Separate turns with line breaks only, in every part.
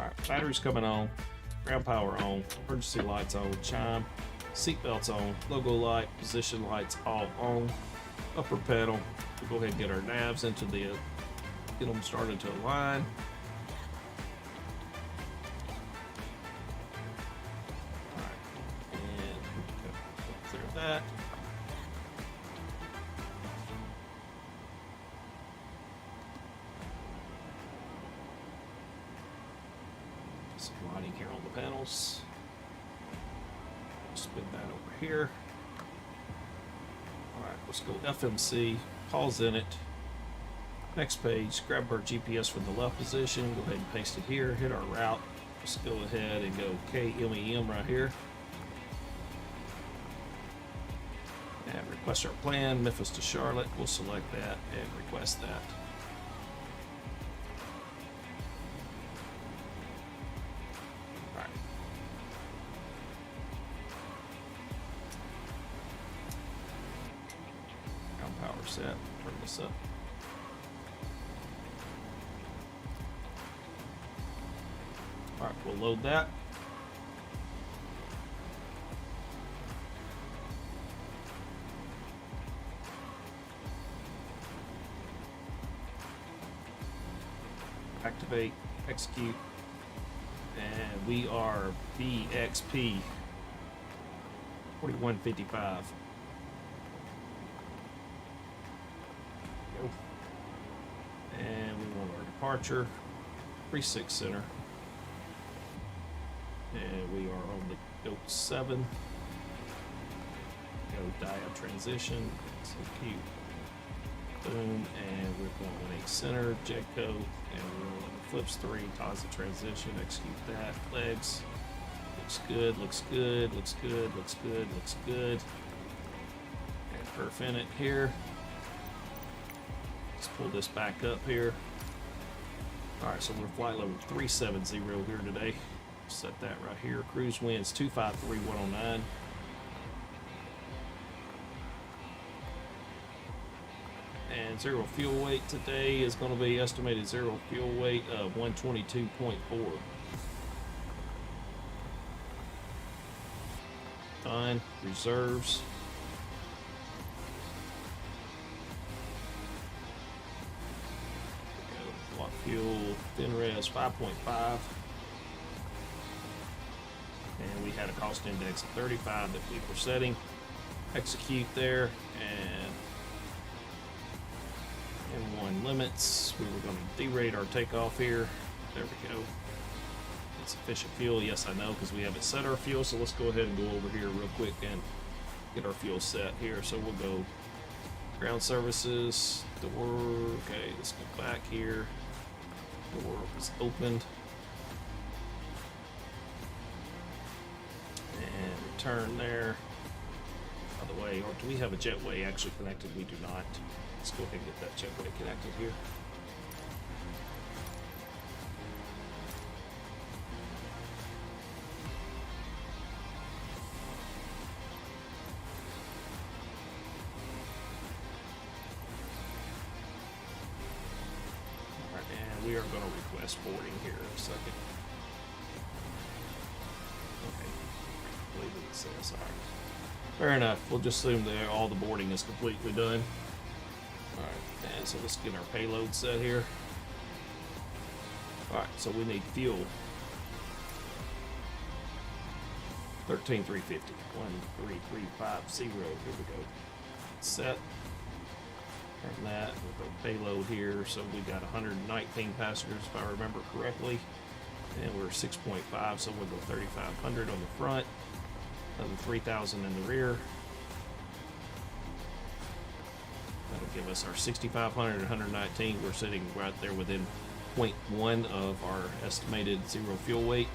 Alright, batteries coming on, ground power on, emergency lights on, chime, seat belts on, logo light, position lights all on, upper pedal. We'll go ahead and get our navs into the, get them started to align. Alright, and clear that. Some lighting here on the panels. Spin that over here. Alright, let's go FMC, pause in it. Next page, grab our GPS from the left position, go ahead and paste it here, hit our route. Let's go ahead and go KMEM right here. And request our plan, Memphis to Charlotte. We'll select that and request that. Power set, turn this up. Alright, we'll load that. Activate, execute, and we are BXP 4155. And we want our departure, precinct center, and we are on the GOAT 7. Go diode transition, execute, boom, and we're going a center, jet code, and we're on the flips 3, toggle transition, execute that, legs, looks good, looks good, looks good, looks good, looks good, and perf in it here. Let's pull this back up here. Alright, so we're flight level 370 here today. Set that right here. Cruise winds 253,109. And zero fuel weight today is going to be estimated zero fuel weight of 122.4. Done. Reserves. Fuel, thin res 5.5, and we had a cost index of 35 that we were setting. Execute there, and M1 limits. We were going to derate our takeoff here. There we go. Insufficient fuel. Yes, I know, because we haven't set our fuel. So let's go ahead and go over here real quick and get our fuel set here. So we'll go ground services, door. Okay, let's go back here. Door is opened. And return there. By the way, or do we have a jetway actually connected? We do not. Let's go ahead and get that jetway connected here. We are going to request boarding here in a second. Okay. I believe it says, alright. Fair enough. We'll just assume that all the boarding is completely done. Alright, and so let's get our payload set here. Alright, so we need fuel. 13,350. 13350. Here we go. Set. And that with our payload here, so we got 119 passengers if I remember correctly, and we're 6.5, so we'll go 3,500 on the front, another 3,000 in the rear. That'll give us our 6,500 and 119. We're sitting right there within 0.1 of our estimated zero fuel weight,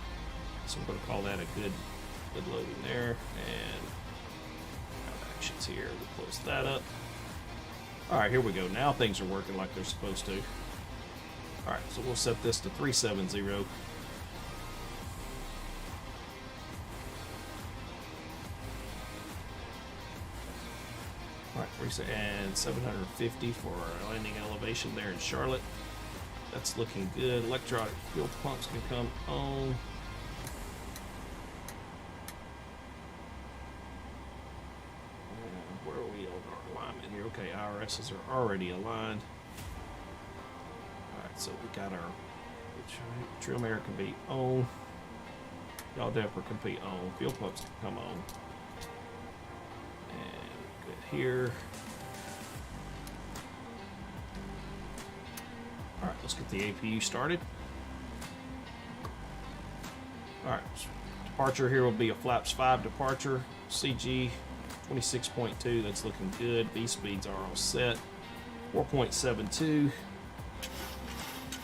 so we're going to call that a good loading there. And actions here, we'll close that up. Alright, here we go. Now things are working like they're supposed to. Alright, so we'll set this to 370. Alright, and 750 for our landing elevation there in Charlotte. that's looking good. Electronic fuel pumps can come on. Where are we on our alignment here? Okay, IRSs are already aligned. Alright, so we got our trim air can be on. Yaw damper can be on. Fuel pumps can come on. And good here. Alright, let's get the APU started. Alright, departure here will be a flaps 5 departure. CG 26.2, that's looking good. V speeds are all set. 4.72.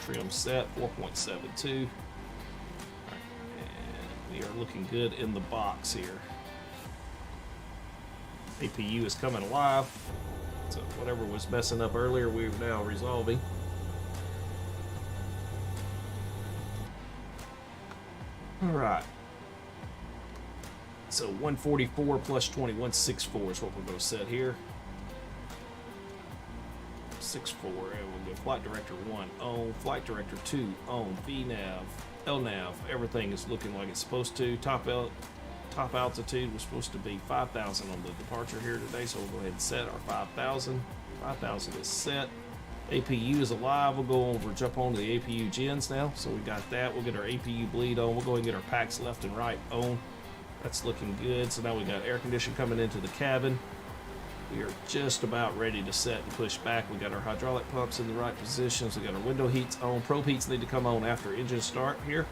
Trim set, 4.72. We are looking good in the box here. APU is coming alive. So whatever was messing up earlier, we're now resolving. All right. So 144 plus 20, 164 is what we're going to set here. 64, and we'll go Flight Director 1 on, Flight Director 2 on, VNAV, LNAV, everything is looking like it's supposed to. Top altitude was supposed to be 5,000 on the departure here today, so we'll go ahead and set our 5,000. 5,000 is set. APU is alive. We'll go over, jump on to the APU gens now. So we got that. We'll get our APU bleed on. We'll go ahead and get our packs left and right on. That's looking good. So now we got air conditioning coming into the cabin. We are just about ready to set and push back. We got our hydraulic pumps in the right positions. We got our window heats on. Probe heats need to come on after engine start here.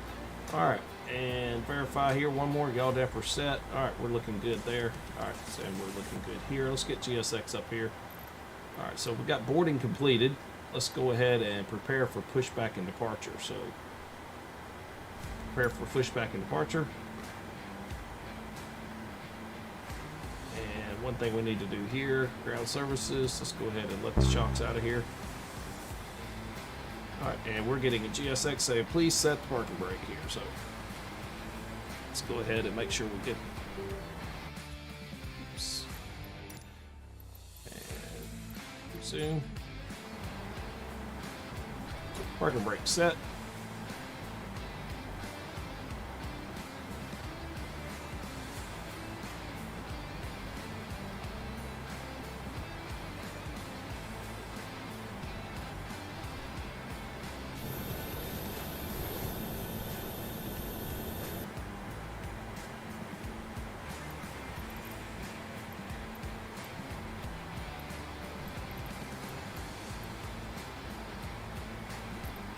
All right, and verify here one more. Yaw damper set. All right, we're looking good there. All right, so we're looking good here. Let's get GSX up here. All right, so we got boarding completed. Let's go ahead and prepare for pushback and departure. So prepare for pushback and departure. And one thing we need to do here, ground services, let's go ahead and let the shocks out of here. All right, and we're getting a GSX say, please set the parking brake here. So let's go ahead and make sure we get, oops, and resume. Parking brake set.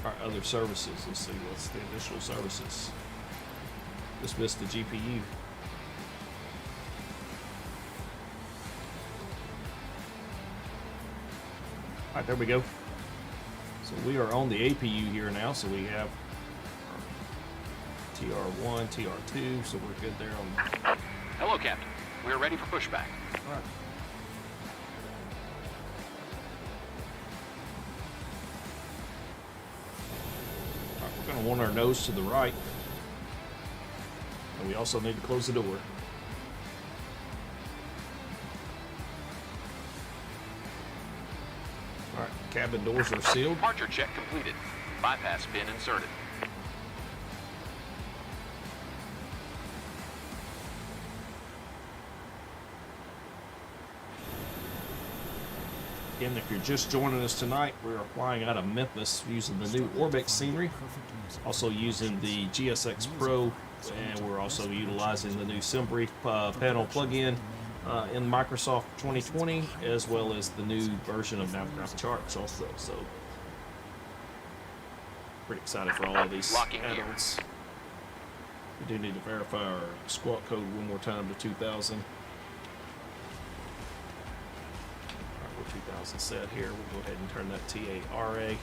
Our other services, let's see what's the additional services. Just missed the GPU. All right, there we go. So we are on the APU here now. So we have TR1, TR2, so we're good there on.
Hello, Captain. We are ready for pushback.
All right. We're going to want our nose to the right, and we also need to close the door. All right, cabin doors are sealed.
Departure check completed. Bypass pin inserted.
Again, if you're just joining us tonight, we're flying out of Memphis using the new Orbix Scenary, also using the GSX Pro, and we're also utilizing the new SimBrief panel plugin in Microsoft 2020, as well as the new version of Navgraph charts also. So, pretty excited for all of these add-ons. We do need to verify our squawk code one more time to 2000. 2000 set here. We'll go ahead and turn that TARA.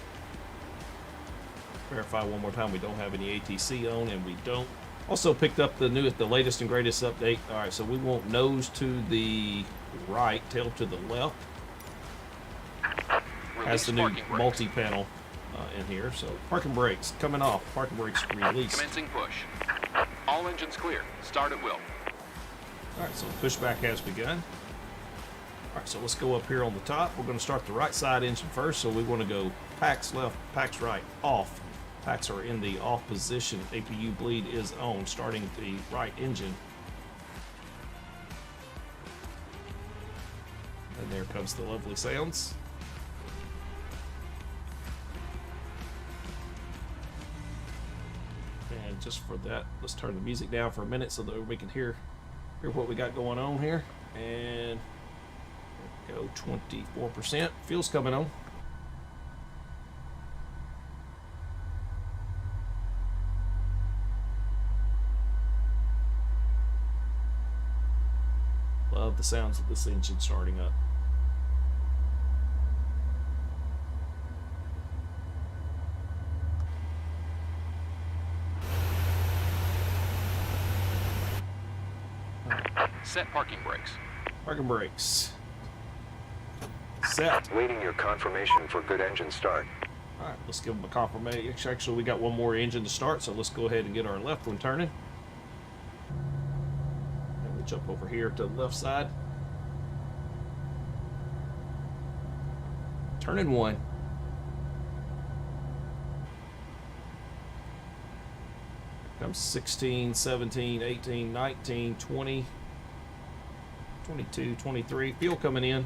Verify one more time we don't have any ATC on, and we don't. Also picked up the latest and greatest update. All right, so we want nose to the right, tail to the left. Has the new multi-panel in here. So parking brakes coming off. Parking brakes released.
Commencing push. All engines clear. Start at will.
All right, so pushback has begun. All right, so let's go up here on the top. We're going to start the right side engine first, so we want to go Packs left, packs right, off. Packs are in the off position. APU bleed is on, starting the right engine. And there comes the lovely sounds. And just for that, let's turn the music down for a minute so that we can hear what we got going on here. And there we go, 24%. Fuel's coming on. Love the sounds of this engine starting up.
Set parking brakes.
Parking brakes. Set.
Waiting your confirmation for good engine start.
All right, let's give them a confirmation. Actually, we got one more engine to start, so let's go ahead and get our left one turning. And we'll jump over here to the left side. Turning one. Comes 16, 17, 18, 19, 20, 22, 23. Fuel coming in.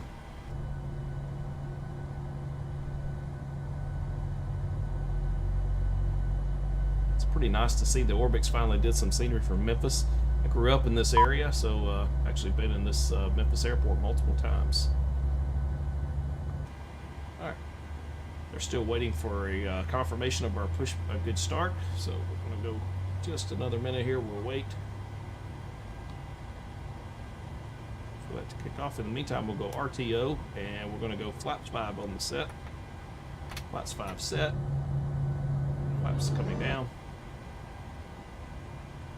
It's pretty nice to see the Orbix finally did some scenery from Memphis. I grew up in this area, so actually been in this Memphis airport multiple times. All right. They're still waiting for a confirmation of our a good start, so we're going to go just another minute here. We'll wait for that to kick off. In the meantime, we'll go RTO, and we're going to go flaps 5 on the set. Flaps 5 set. Flaps coming down.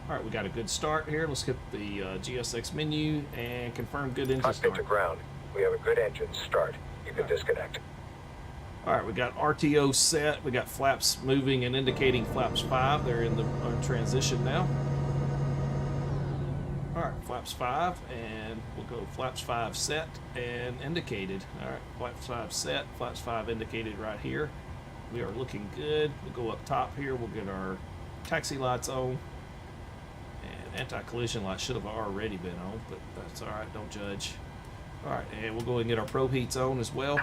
All right, we got a good start here. Let's hit the GSX menu and confirm good engine
Cockpit
start.
to ground. We have a good engine start. You can disconnect.
All right, we got RTO set. We got flaps moving and indicating flaps 5. They're in the transition now. All right, flaps 5, and we'll go flaps 5 set and indicated. All right, flaps 5 set, flaps 5 indicated right here. We are looking good. We'll go up top here. We'll get our taxi lights on. And anti-collision lights should have already been on, but that's all right. Don't judge. All right, and we'll go and get our probe heats on as well.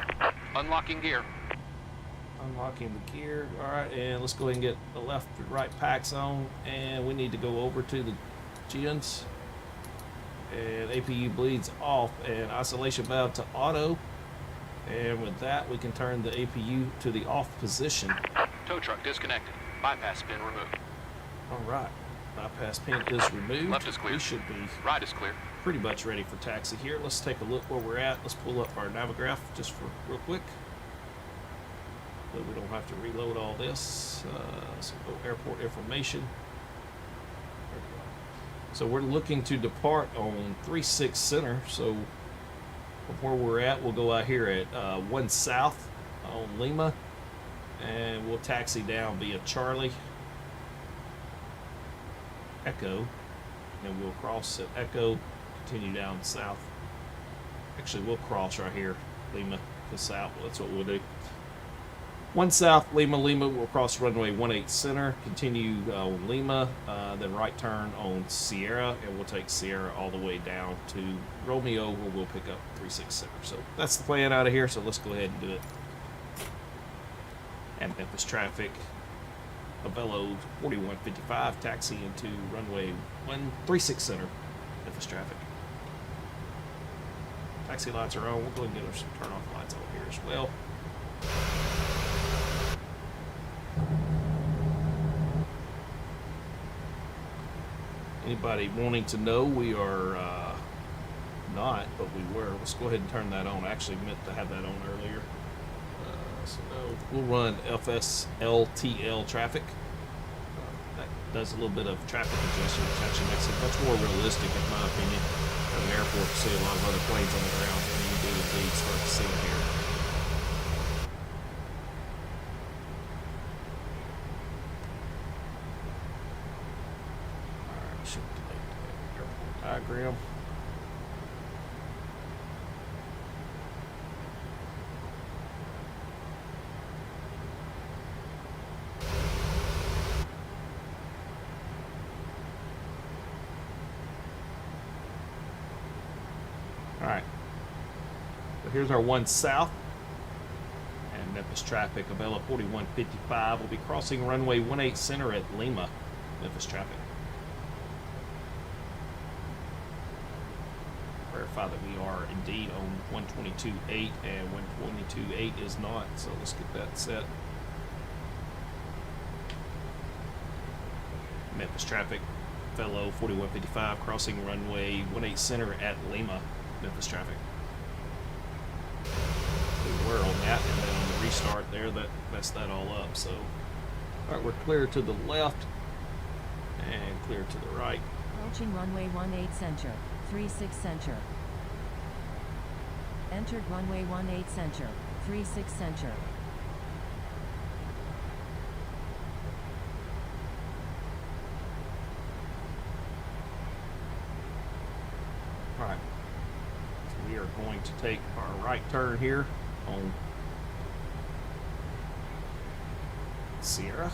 Unlocking gear.
Unlocking the gear. All right, and let's go ahead and get the left and right packs on, and we need to go over to the gens. And APU bleeds off, and isolation valve to auto. And with that, we can turn the APU to the off position.
Tow truck disconnected. Bypass pin removed.
All right, bypass pin is removed.
Left is clear.
We should be
Right is clear.
pretty much ready for taxi here. Let's take a look where we're at. Let's pull up our Navigraph just for real quick, so we don't have to reload all this. So go airport information. There we go. So we're looking to depart on 36 Center. So from where we're at, we'll go out here at 1 South on Lima, and we'll taxi down via Charlie Echo, and we'll cross at Echo, continue down south. Actually, we'll cross right here, Lima to south. That's what we'll do. 1 South, Lima, we'll cross runway 18 Center, continue Lima, then right turn on Sierra, and we'll take Sierra all the way down to Romeo, where we'll pick up 36 Center. So that's the plan out of here, so let's go ahead and do it. And Memphis traffic, Avelo 4155, taxi into runway 36 Center, Memphis traffic. Taxi lights are on. We'll go ahead and get our some turn off lights on here as well. Anybody wanting to know, we are not, but we were. Let's go ahead and turn that on. I actually meant to have that on earlier. So no, we'll run FSLTL traffic. That does a little bit of traffic adjustment, which actually makes it much more realistic, in my opinion. At an airport, to see a lot of other planes on the ground, and you do indeed start to see them here. All right, should delete the airport diagram. Alright. So here's our one south. And Memphis traffic, Avelo 4155 will be crossing runway 18 center at Lima. Memphis traffic. Verify that we are indeed on 122.8 and 122.8 is not, so let's get that set. Memphis traffic, Avelo 4155 crossing runway 18 center at Lima. Memphis traffic. We were on that, and then on the restart there, that messed that all up. So, all right, we're clear to the left and clear to the right.
Approaching runway 18 center, 36 center. Entered runway 18 center, 36 center.
All right, so we are going to take our right turn here on Sierra.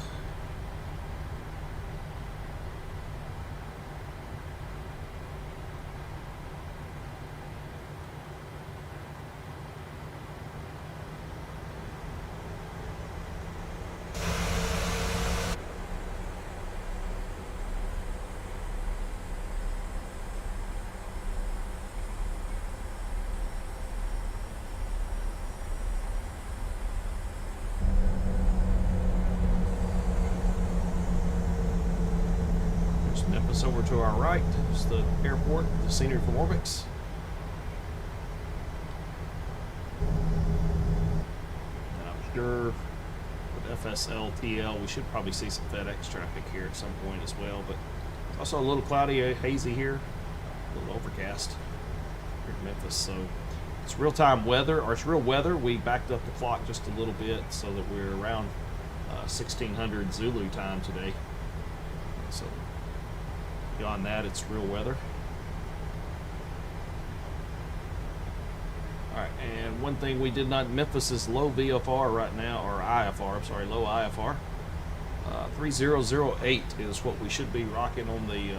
Memphis over to our right is the airport, the scenery from Orbix. And I'm sure with FSLTL we should probably see some FedEx traffic here at some point as well, but it's also a little cloudy, hazy here, a little overcast here in Memphis. So it's real-time weather, or it's real weather. We backed up the clock just a little bit so that we're around 1600 Zulu time today. So beyond that, it's real weather. Alright, and one thing we did not, Memphis is low VFR right now, or IFR, I'm sorry, low IFR. 3008 is what we should be rocking on the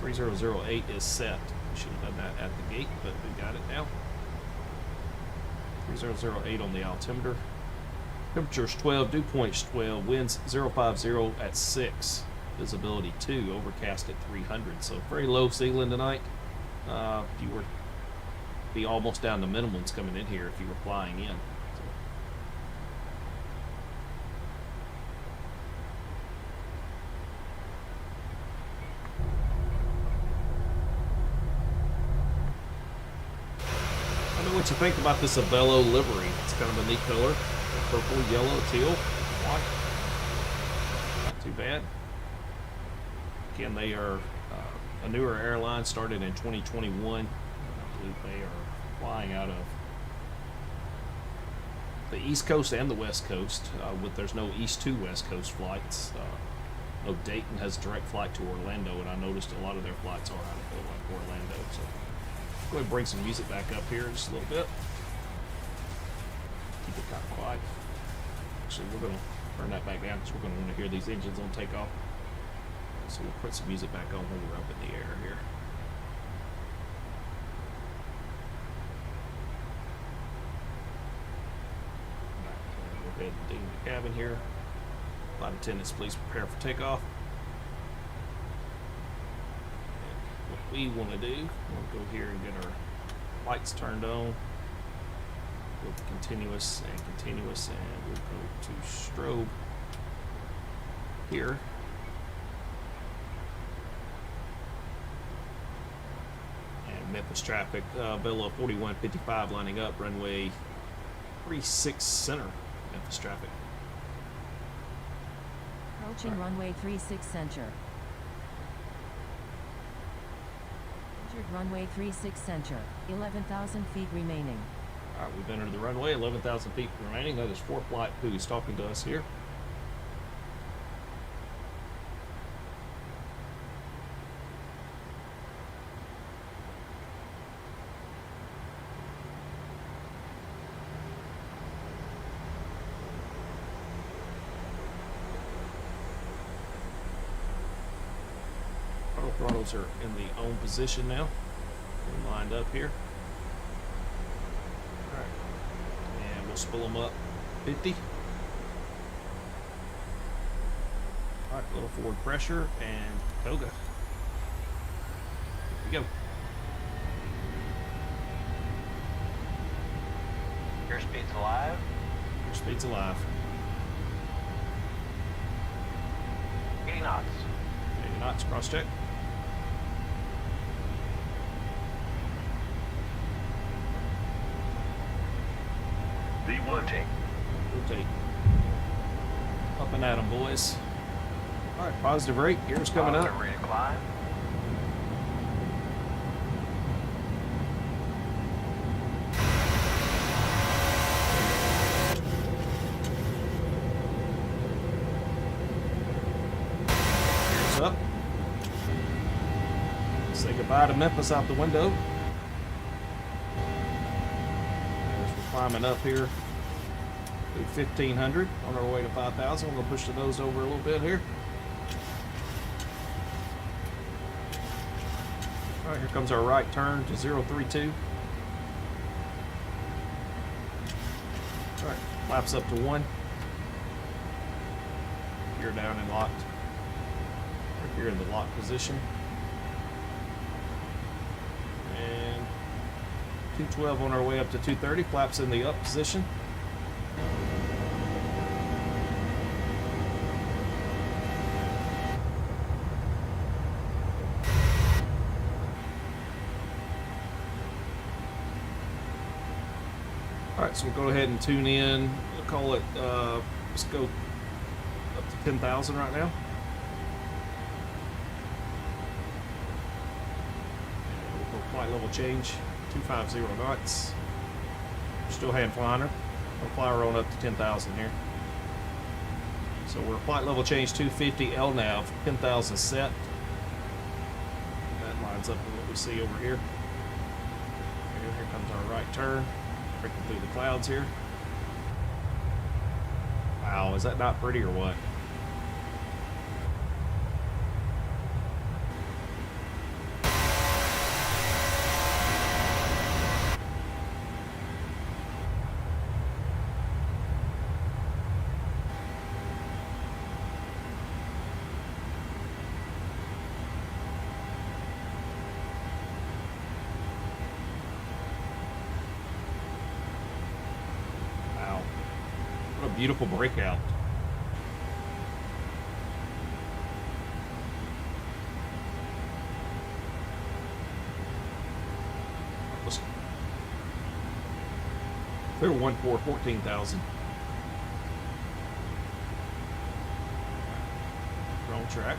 3008 is set. We should have done that at the gate, but we got it now. 3008 on the altimeter. Temperature's 12, dew point's 12, winds 050 at 6, visibility 2, overcast at 300. So very low ceiling tonight. You were be almost down to minimums coming in here if you were flying in. So. I don't know what you think about this Avelo livery. It's kind of a neat color. Purple, yellow, teal, white. Not too bad. Again, they are a newer airline, started in 2021. I believe they are flying out of the East Coast and the West Coast. There's no East to West Coast flights. No, Dayton has a direct flight to Orlando, and I noticed a lot of their flights are out of Orlando. So go ahead and bring some music back up here just a little bit. Keep it kind of quiet. Actually, we're going to turn that back down because we're going to want to hear these engines on takeoff. So we'll put some music back on when we're up in the air here. Right, we'll go ahead and ding the cabin here. Flight attendants, please prepare for takeoff. And what we want to do, we'll go here and get our lights turned on. Go to continuous, and we'll go to strobe here. And Memphis traffic, Avelo 4155 lining up, runway 36 center, Memphis traffic.
Approaching runway 36 center. Entered runway 36 center, 11,000 feet remaining.
Alright, we've entered the runway, 11,000 feet remaining. That is Fort Flight who's talking to us here. Throttles are in the on position now. We're lined up here. Alright. And we'll spool them up 50. Alright, a little forward pressure and toga. Here we go.
Airspeed's alive.
Airspeed's alive.
80 knots.
80 knots, cross check.
Rotate.
Rotate. Up and at 'em, boys. Alright, positive rate. Gear's coming up.
Ready to climb.
Gear's up. Say goodbye to Memphis out the window. As we're climbing up here to 1500 on our way to 5000. We're going to push the nose over a little bit here. Alright, here comes our right turn to 032. Alright, flaps up to 1. Gear down and locked. Right here in the lock position. And 212 on our way up to 230. Flaps in the up position. Alright, so we'll go ahead and tune in. We'll call it, let's go up to 10,000 right now. And we'll go flight level change, 250 knots. We're still hand flying her. We'll fly her on up to 10,000 here. So we're flight level change 250 LNAV, 10,000 set. That lines up with what we see over here. And here comes our right turn. Breaking through the clouds here. Wow, is that not pretty or what? What a beautiful breakout. Let's clear 14,000. We're on track.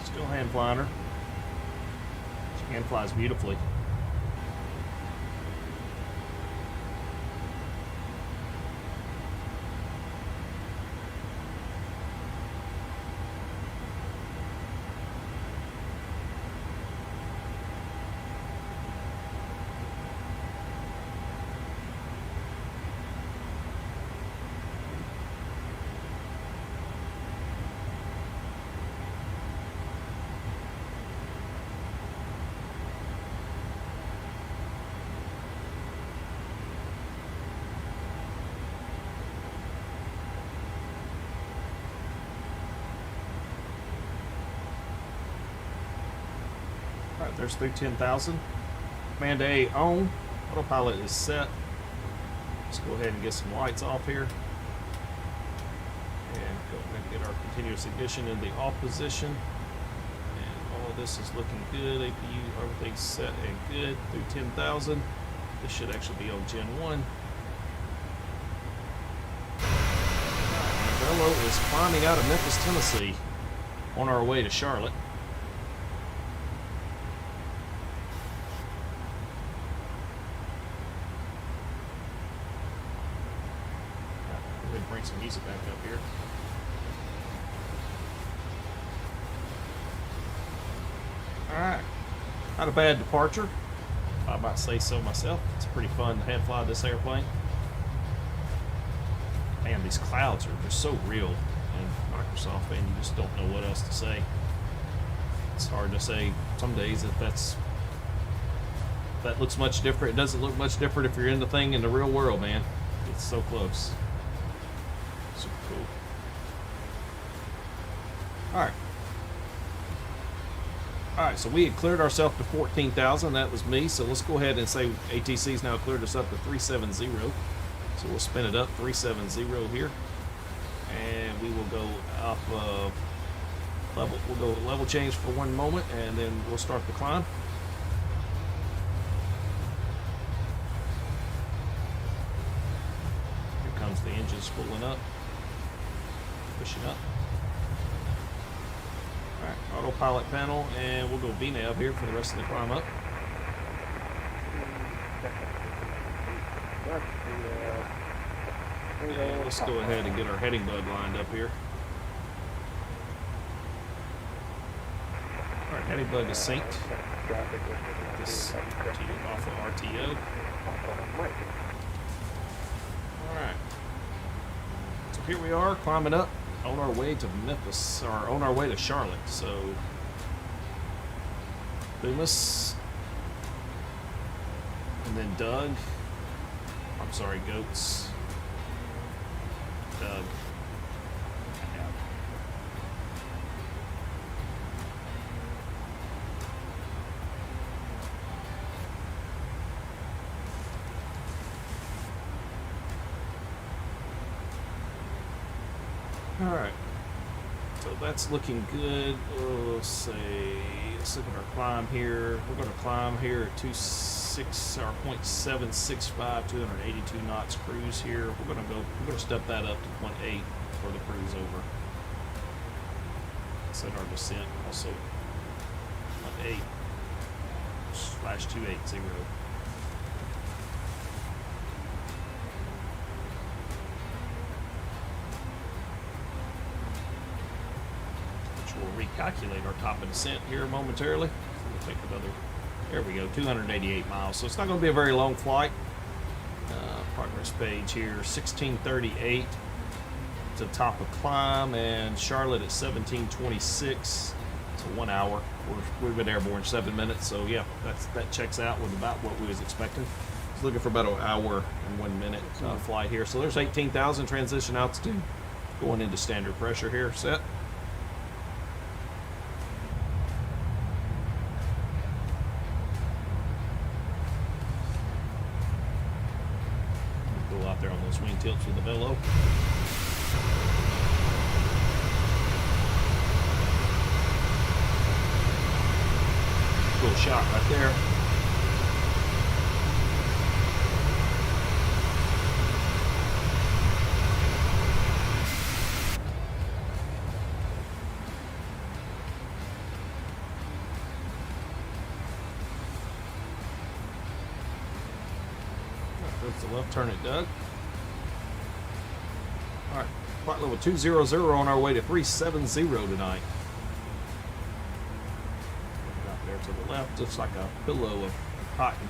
Still hand flying her. She hand flies beautifully. Alright, there's through 10,000. Command A on. Autopilot is set. Let's go ahead and get some lights off here. And go ahead and get our continuous ignition in the off position. And all of this is looking good. APU, everything's set and good through 10,000. This should actually be on Gen 1. Avelo is climbing out of Memphis, Tennessee on our way to Charlotte. Bring some music back up here. Alright. Not a bad departure. I might say so myself. It's pretty fun to hand fly this airplane. Man, these clouds are just so real in Microsoft, and you just don't know what else to say. It's hard to say some days that looks much different. It doesn't look much different if you're in the thing in the real world, man. It's so close. Super cool. Alright. Alright, so we had cleared ourselves to 14,000. That was me. So let's go ahead and say ATC's now cleared us up to 370. So we'll spin it up 370 here. And we will go up level. We'll go level change for one moment, and then we'll start the climb. Here comes the engine spooling up, pushing up. All right, autopilot panel, and we'll go VNAV here for the rest of the climb up. And let's go ahead and get our heading bug lined up here. Alright, heading bug is synced. Get this off of RTO. Alright. So here we are, climbing up on our way to Memphis, or on our way to Charlotte. So, Boomus. And then Doug. I'm sorry, Goats. Doug. Yeah. All right. So that's looking good. Let's look at our climb here. We're going to climb here at 0.765, 282 knots cruise here. We're going to step that up to 0.8 for the cruise over. Set our descent also 0.8/280. We'll recalculate our top of descent here momentarily. So we'll take another, there we go, 288 miles. So it's not going to be a very long flight. Progress page here, 1638 to top of climb, and Charlotte at 1726. So 1 hour. We've been airborne 7 minutes, so yeah, that checks out with about what we was expecting. It's looking for about an hour and 1 minute flight here. So there's 18,000 transition altitude going into standard pressure here. Set. Out there on those wing tilts with the Avelo. Cool shot right there. That's the left turn at Doug. All right, flight level 200 on our way to 370 tonight. Out there to the left, looks like a pillow of cotton.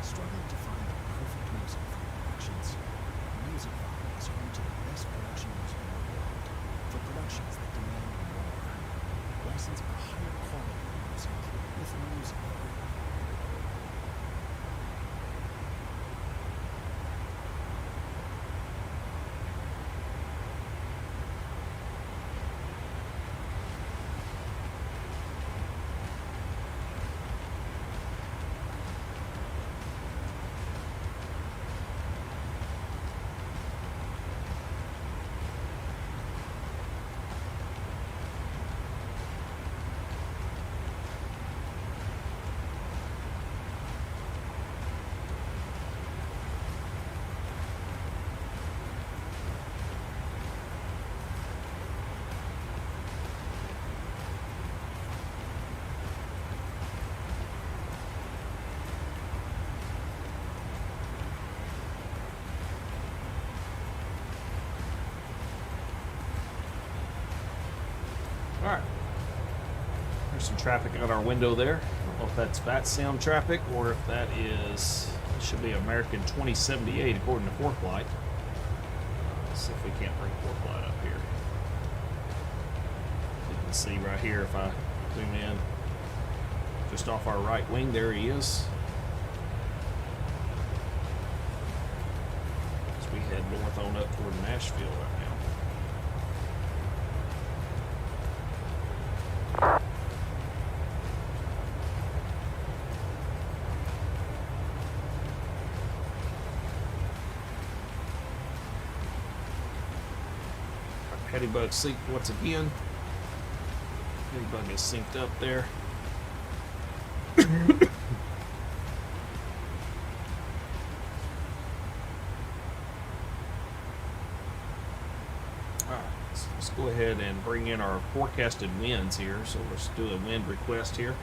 Struggling to find the perfect music for your productions? Music is home to the best production music in the world. For productions that license for higher quality music with music.
Alright. There's some traffic out our window there. I don't know if that's Vatsim traffic or if that is, it should be American 2078 according to ForeFlight. Let's see if we can't bring ForeFlight up here. You can see right here if I zoom in. Just off our right wing, there he is. As we head north on up toward Nashville right now. Headybug synced once again. Headybug is synced up there. Alright, so let's go ahead and bring in our forecasted winds here. So let's do a wind request here.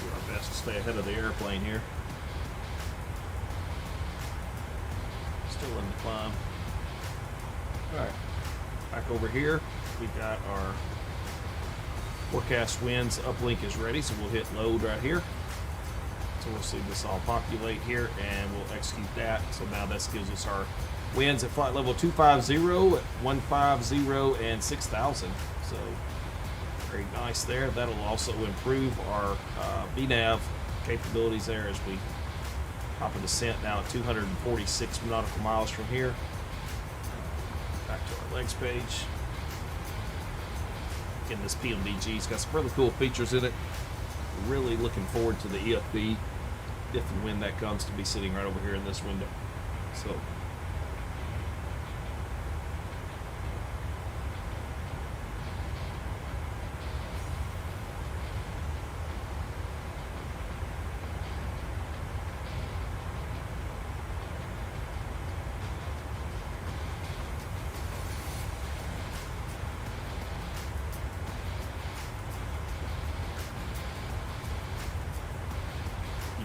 Do our best to stay ahead of the airplane here. Still in the climb. Alright, back over here, we got our forecast winds uplink is ready, so we'll hit load right here. So we'll see this all populate here, and we'll execute that. So now this gives us our winds at flight level 250, 150, and 6,000. So very nice there. That'll also improve our VNAV capabilities there as we hop a descent now at 246 nautical miles from here. Back to our legs page. Again, this PMDG's got some really cool features in it. Really looking forward to the EFB, if and when that comes, to be sitting right over here in this window. So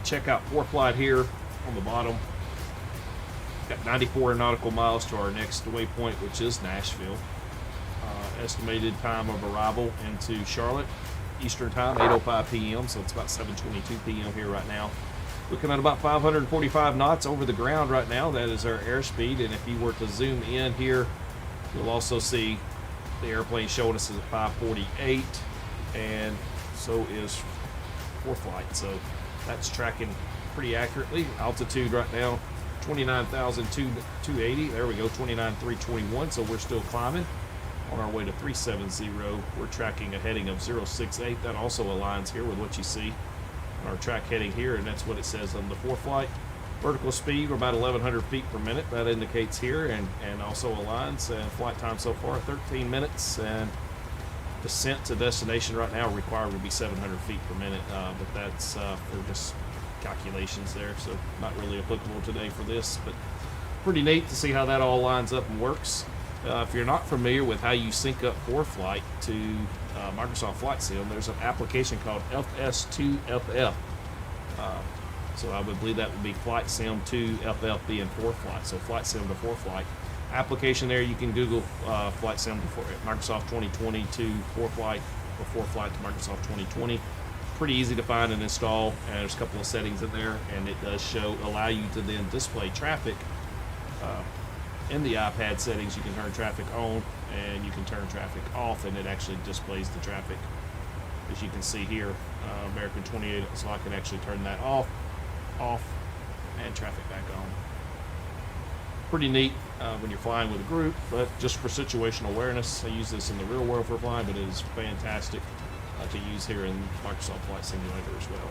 check out ForeFlight here on the bottom. Got 94 nautical miles to our next waypoint, which is Nashville. Estimated time of arrival into Charlotte, Eastern time, 8:05 p.m. So it's about 7:22 p.m. here right now. Looking at about 545 knots over the ground right now. That is our airspeed. And if you were to zoom in here, you'll also see the airplane showing us at 548, and so is ForeFlight. So that's tracking pretty accurately. Altitude right now, 29,280. There we go, 29,321. So we're still climbing on our way to 370. We're tracking a heading of 068. That also aligns here with what you see on our track heading here, and that's what it says on the ForeFlight. Vertical speed, we're about 1,100 feet per minute. That indicates here, and also aligns. Flight time so far, 13 minutes. And descent to destination right now required would be 700 feet per minute, but that's for just calculations there, so not really applicable today for this, but pretty neat to see how that all lines up and works. If you're not familiar with how you sync up ForeFlight to Microsoft Flight Sim, there's an application called FS2FF. So I would believe that would be Flight Sim 2 FF being ForeFlight, so Flight Sim to ForeFlight. Application there, you can Google Flight Sim to Microsoft 2020 to ForeFlight, or ForeFlight to Microsoft 2020. Pretty easy to find and install, and there's a couple of settings in there, and it does allow you to then display traffic in the iPad settings, you can turn traffic on and you can turn traffic off, and it actually displays the traffic. As you can see here, American 28, so I can actually turn that off, and traffic back on. Pretty neat when you're flying with a group, but just for situational awareness. I use this in the real world for flying, but it is fantastic to use here in Microsoft Flight Simulator as well.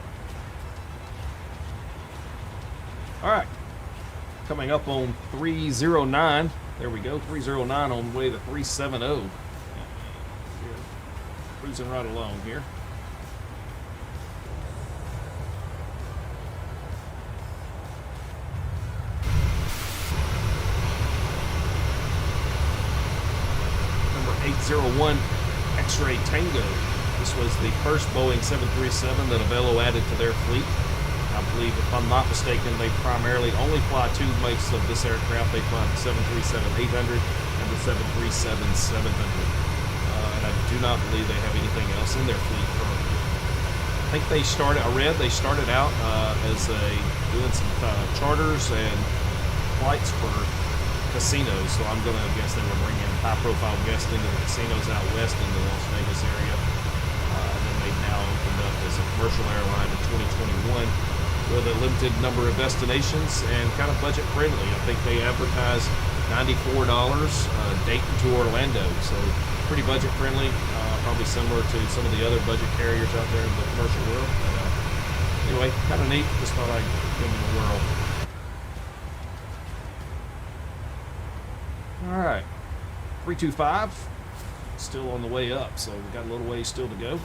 All right, coming up on 309. There we go, 309 on the way to 370. We're cruising right along here. Number 801 X-Ray Tango. This was the first Boeing 737 that Avelo added to their fleet. I believe, if I'm not mistaken, they primarily only fly two makes of this aircraft. They fly the 737-800 and the 737-700. And I do not believe they have anything else in their fleet currently. I think they started out as doing some charters and flights for casinos. So I'm going to guess they were bringing high-profile guests into the casinos out west in the Las Vegas area. And then they've now opened up as a commercial airline in 2021. With a limited number of destinations and kind of budget friendly. I think they advertise $94 Dayton to Orlando, so pretty budget friendly. Probably similar to some of the other budget carriers out there in the commercial world. But, anyway, kind of neat. Just thought I'd give them a whirl. All right, 325, still on the way up, so we've got a little ways still to go.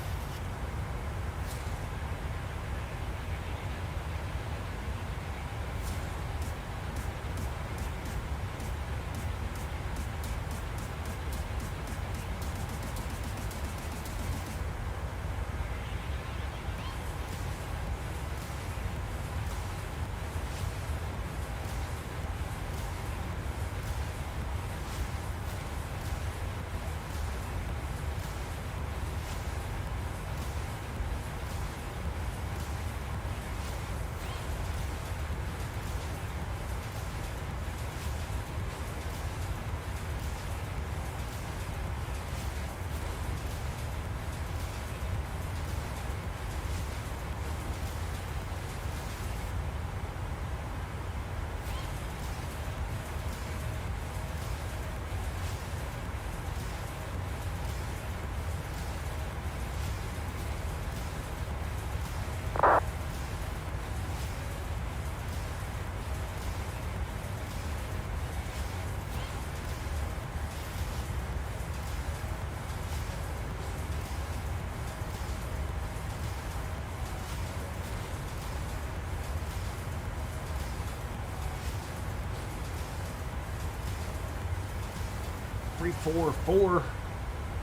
Three, 4, 4,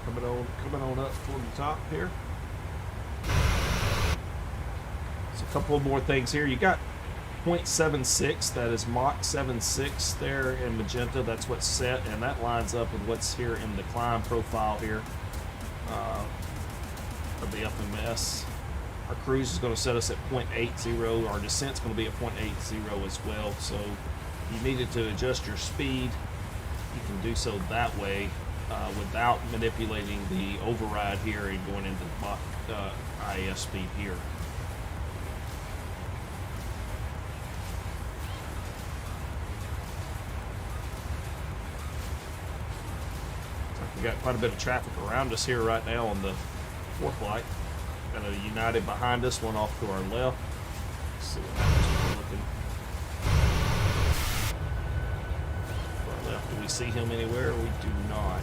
coming on up toward the top here. So a couple of more things here. You got 0.76, that is Mach 76 there in magenta. That's what's set, and that lines up with what's here in the climb profile here of the FMS. Our cruise is going to set us at 0.80. Our descent's going to be at 0.80 as well. So if you needed to adjust your speed, you can do so that way without manipulating the override here and going into Mach IAS speed here. We got quite a bit of traffic around us here right now on the fourth light. Got a United behind us, one off to our left. Let's see what happens when we're looking. To our left, do we see him anywhere? We do not.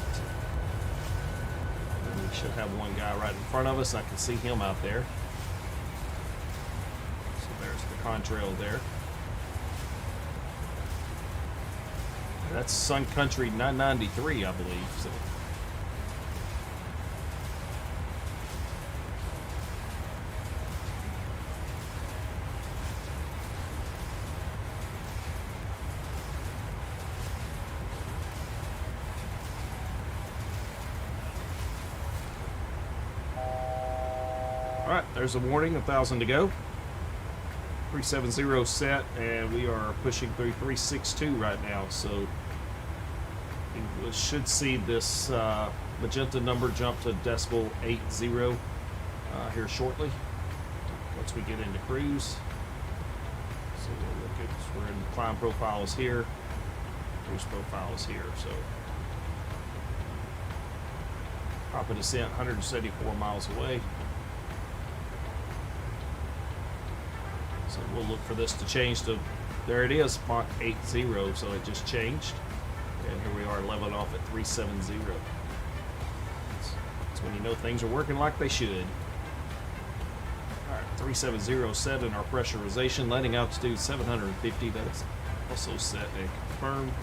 And we should have one guy right in front of us. I can see him out there. So there's the contrail there. That's Sun Country 993, I believe. So. Alright, there's a warning, 1,000 to go. 370 set, and we are pushing through 362 right now, so We should see this magenta number jump to decimal 80 here shortly once we get into cruise. So we'll look at, we're in climb profile is here, cruise profile is here. So rapid descent 174 miles away. So we'll look for this to change to, there it is, Mach 80, so it just changed. And here we are leveling off at 370. That's when you know things are working like they should. Alright, 370 set in our pressurization, landing altitude 750, that's also set and confirmed.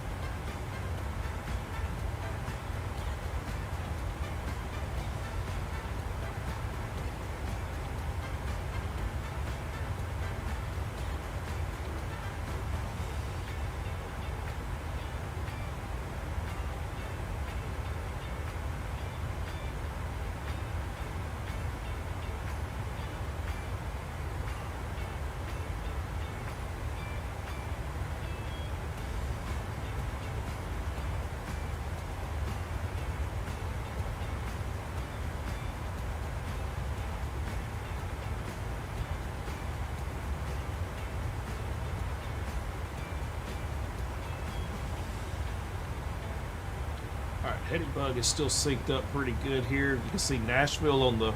Alright, heading bug is still synced up pretty good here. You can see Nashville on the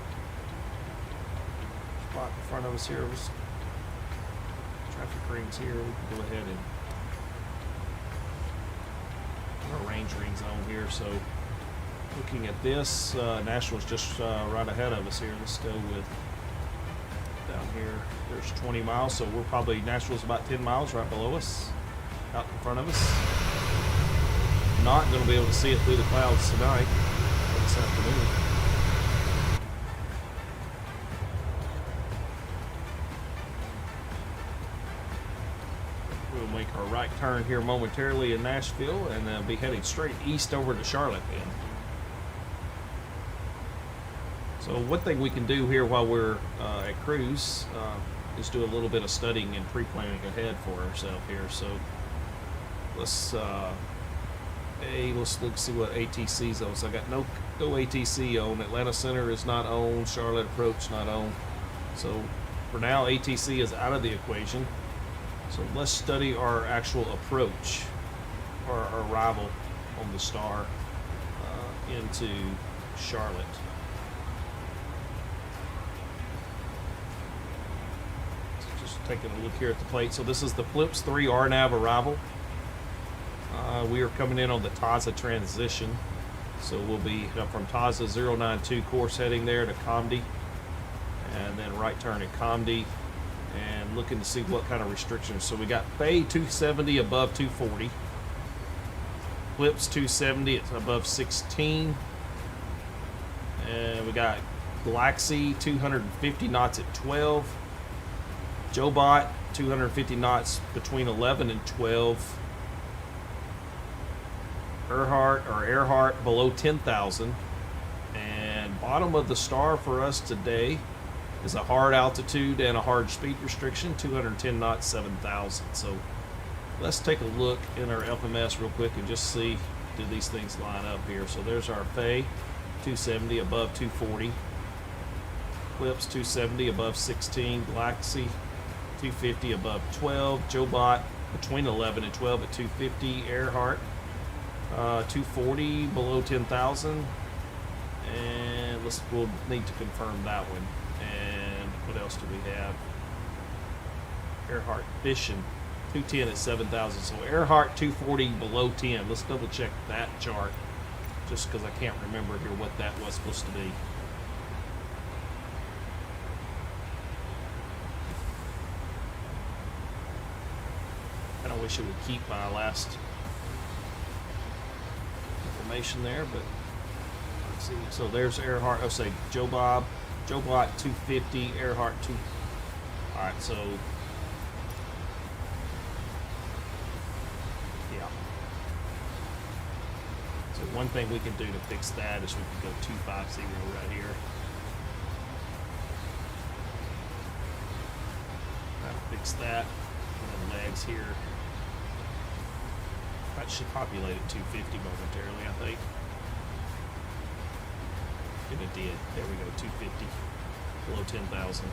spot in front of us here. Traffic rings here. We can go ahead and our range ring zone here. So looking at this, Nashville's just right ahead of us here. Let's go with down here. There's 20 miles, so we're probably, Nashville's about 10 miles right below us, out in front of us. Not going to be able to see it through the clouds tonight or this afternoon. We'll make our right turn here momentarily in Nashville and then be heading straight east over to Charlotte then. So one thing we can do here while we're at cruise is do a little bit of studying and pre-planning ahead for ourselves here. So let's look see what ATC's on. So I got no ATC on. Atlanta Center is not on. Charlotte Approach not on. So for now, ATC is out of the equation. So let's study our actual approach, or our arrival on the star into Charlotte. So just taking a look here at the plate. So this is the Flips 3 RNAV arrival. We are coming in on the TAZA transition, so we'll be from TAZA 092 course heading there to Comedy, and then right turn at Comedy, and looking to see what kind of restrictions. So we got Bay 270 above 240, Flips 270 it's above 16, and we got Galaxy 250 knots at 12, Jobot 250 knots between 11 and 12. Earhart below 10,000, and bottom of the star for us today is a hard altitude and a hard speed restriction, 210 knots, 7,000. So let's take a look in our FMS real quick and just see, do these things line up here. So there's our Fay 270 above 240, Clips 270 above 16, Galaxy 250 above 12, Jobot between 11 and 12 at 250, Earhart 240 below 10,000, and we'll need to confirm that one. And what else do we have? Earhart Fishing 210 at 7,000. So Earhart 240 below 10. Let's double check that chart, just because I can't remember here what that was supposed to be. I wish it would keep my last information there, but let's see. So there's Earhart. I'll say Jobot 250, Earhart 2. All right, so yeah. So one thing we can do to fix that is we can go 250 right here. Try to fix that, and then legs here. It should populate at 250 momentarily, I think. And it did. There we go, 250. Below 10,000.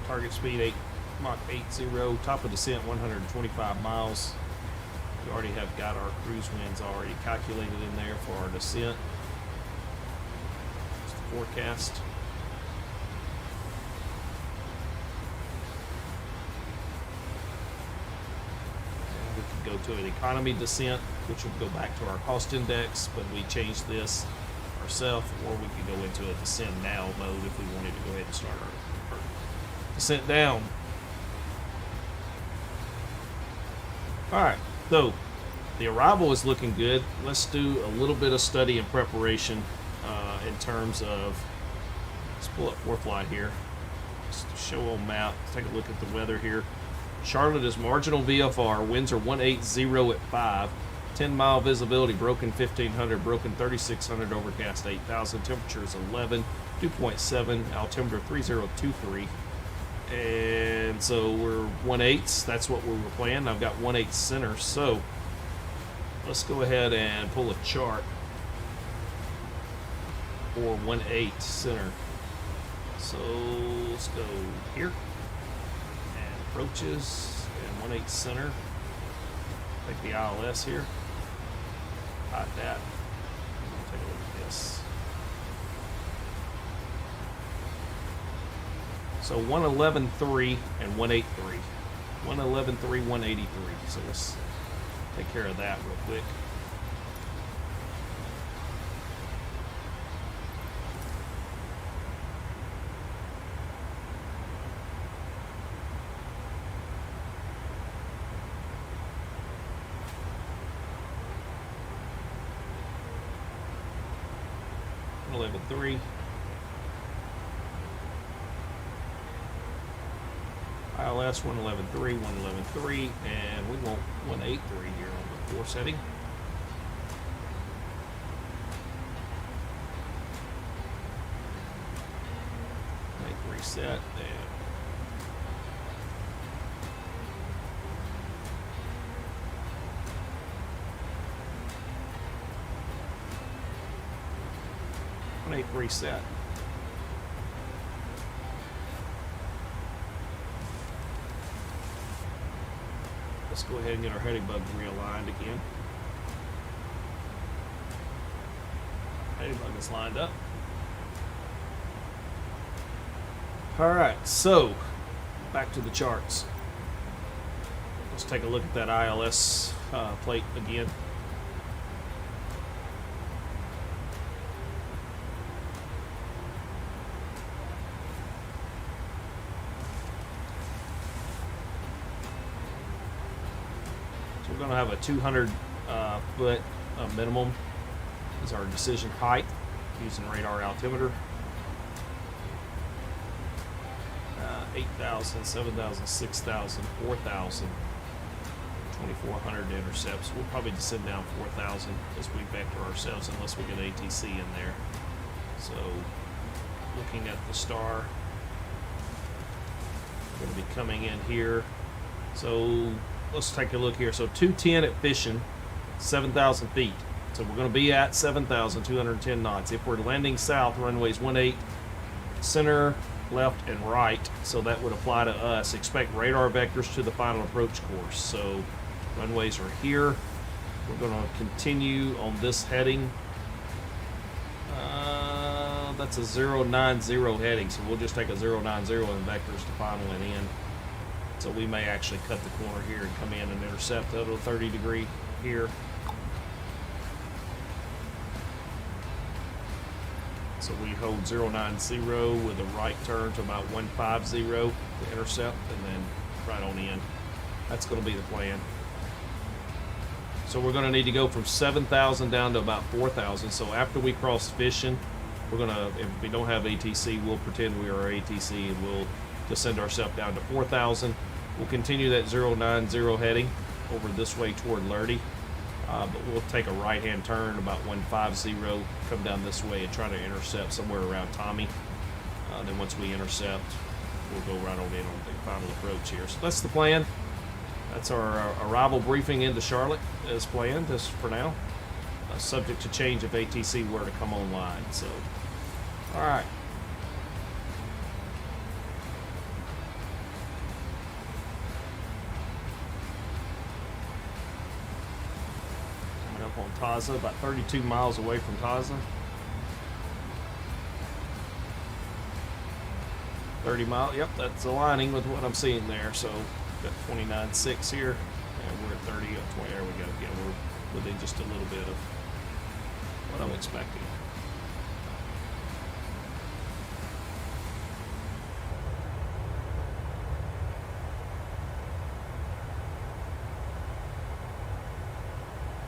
Target speed 8 Mach 80. Top of descent 125 miles. We already have got our cruise winds already calculated in there for our descent. It's the forecast. And we could go to an economy descent, which would go back to our cost index, but we changed this ourselves, or we could go into a descend now mode if we wanted to go ahead and start our descent down. Alright, so the arrival is looking good. Let's do a little bit of study and preparation in terms of, let's pull up ForeFlight here. Just to show on map, let's take a look at the weather here. Charlotte is marginal VFR, winds are 180 at 5, 10-mile visibility, broken 1500, broken 3600, overcast 8000, temperature is 11, 2.7, altimeter 3023. And so we're 1/8. That's what we were planning. I've got 1/8 center. So let's go ahead and pull a chart for 1/8 center. So let's go here and approaches and 1/8 center. Take the ILS here. Hide that. Take a look at this. So 111.3 and 183. 111.3, 183. So let's take care of that real quick. .3. ILS 111.3, 111.3, and we want 183 here on the 4 setting. Make reset and make reset. Let's go ahead and get our heading bug realigned again. Heading bug is lined up. Alright, so back to the charts. Let's take a look at that ILS plate again. We're going to have a 200 foot minimum is our decision height using radar altimeter. 8,000, 7,000, 6,000, 4,000, 2,400 to intercept. So we'll probably descend down 4,000 as we vector ourselves unless we get ATC in there. So looking at the star, we're going to be coming in here. So let's take a look here. So 210 at Fishing, 7,000 feet. So we're going to be at 7,210 knots. If we're landing south, runways 18, center, left, and right. So that would apply to us. Expect radar vectors to the final approach course. So runways are here. We're going to continue on this heading. That's a 090 heading. So we'll just take a 090 and vectors to final and end. So we may actually cut the corner here and come in and intercept at a 30 degree here. So we hold 090 with a right turn to about 150 to intercept and then right on in. That's going to be the plan. So we're going to need to go from 7,000 down to about 4,000. So after we cross Fishing, we're going to, if we don't have ATC, we'll pretend we are ATC and we'll descend ourselves down to 4,000. We'll continue that 090 heading over this way toward Lurdy, but we'll take a right-hand turn about 150, come down this way and try to intercept somewhere around Tommy. Then once we intercept, we'll go right on in on the final approach here. So that's the plan. That's our arrival briefing into Charlotte as planned, just for now. Subject to change if ATC were to come online. So, all right. Coming up on Taza, about 32 miles away from Taza. 30 miles, yep, that's aligning with what I'm seeing there. So, got 29.6 here, and we're at 30 up 20. There we go. Yeah, we're within just a little bit of what I'm expecting.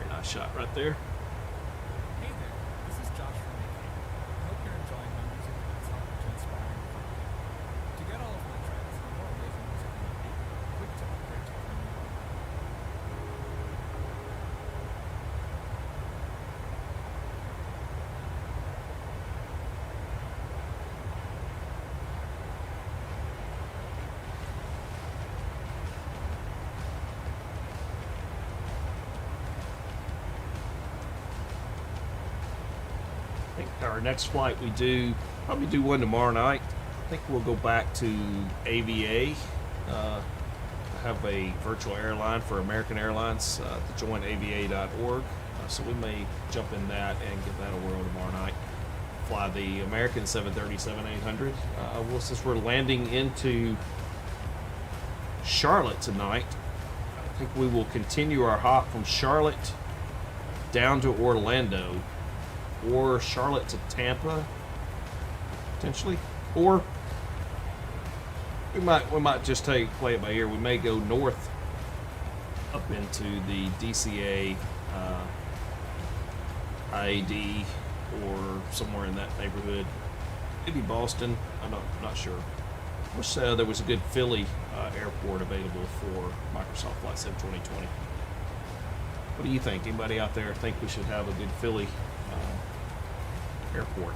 Very nice shot right there.
Hey there, this is Josh from AK. I hope you're enjoying my music and it's helping to inspire you. To get all of my tracks and more amazing music in your feed, click to upgrade to premium.
I think our next flight we do, probably do one tomorrow night. I think we'll go back to AVA. I have a virtual airline for American Airlines to join ava.org. So we may jump in that and give that a whirl tomorrow night. Fly the American 737-800. Well, since we're landing into Charlotte tonight, I think we will continue our hop from Charlotte down to Orlando, or Charlotte to Tampa, potentially, or we might just play it by ear. We may go north up into the DCA, IAD, or somewhere in that neighborhood. Maybe Boston. I'm not sure. I wish there was a good Philly airport available for Microsoft Flight Sim 2020. What do you think? Anybody out there think we should have a good Philly airport?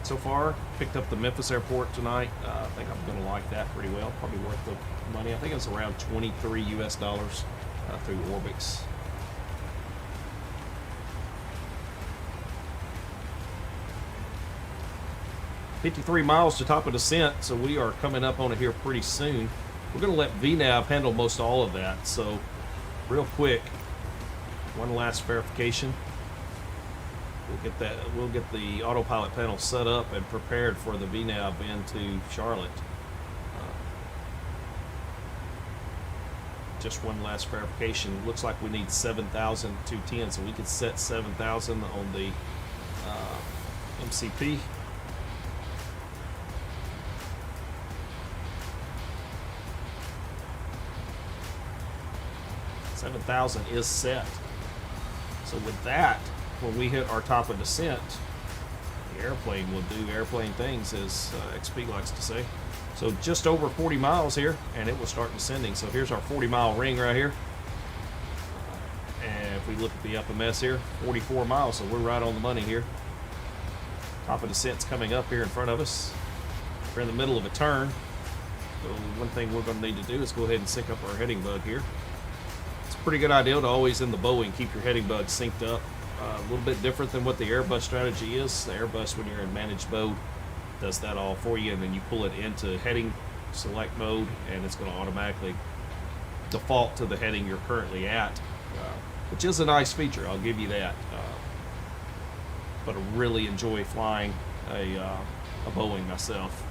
So far, picked up the Memphis airport tonight. I think I'm going to like that pretty well. Probably worth the money. I think it's around $23 US through Orbix. $53 miles to top of descent, so we are coming up on it here pretty soon. We're going to let VNAV handle most all of that. So, real quick, one last verification. We'll get the autopilot panel set up and prepared for the VNAV into Charlotte. Just one last verification. Looks like we need 7,210, so we could set 7,000 on the MCP. $7,000 is set. So with that, when we hit our top of descent, the airplane will do airplane things, as XP likes to say. So just over 40 miles here, and it will start descending. So here's our 40-mile ring right here. And if we look at the FMS here, 44 miles, so we're right on the money here. Top of descent's coming up here in front of us. We're in the middle of a turn. So one thing we're going to need to do is go ahead and sync up our heading bug here. It's a pretty good idea to always, in the Boeing, keep your heading bug synced up. A little bit different than what the Airbus strategy is. The Airbus, when you're in managed mode, does that all for you, and then you pull it into heading select mode, and it's going to automatically default to the heading you're currently at, which is a nice feature, I'll give you that. But I really enjoy flying a Boeing myself.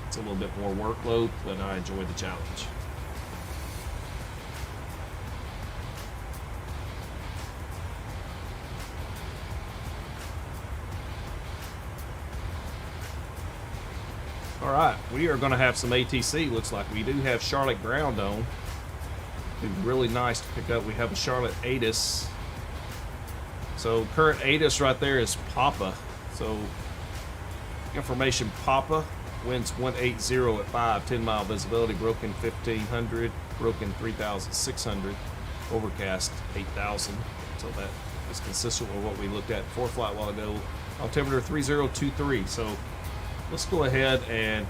It's a little bit more workload, but I enjoy the challenge. All right, we are going to have some ATC. Looks like we do have Charlotte ground on. Be really nice to pick up. We have a Charlotte ATIS. So current ATIS right there is Papa. So information Papa, winds 180 at 5, 10-mile visibility, broken 1500, broken 3600, overcast 8000. So that is consistent with what we looked at before flight a while ago. Altimeter 3023. So let's go ahead and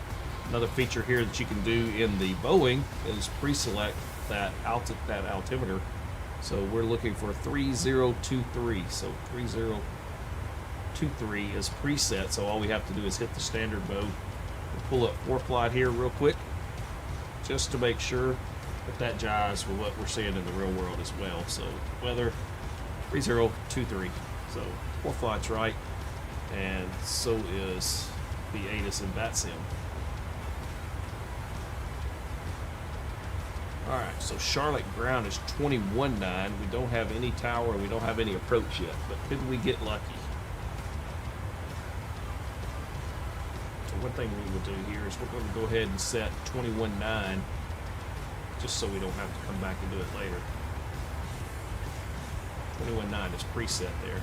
Another feature here that you can do in the Boeing is pre-select that altimeter. So we're looking for 3023. So 3023 is preset. So all we have to do is hit the standard mode. We'll pull up ForeFlight here real quick, just to make sure that that jives with what we're seeing in the real world as well. So weather 3023. So ForeFlight's right, and so is the ATIS and Vatsim. Alright, so Charlotte ground is 21.9. We don't have any tower, we don't have any approach yet, but could we get lucky? So one thing we will do here is we're going to go ahead and set 21.9, just so we don't have to come back and do it later. 21.9 is preset there.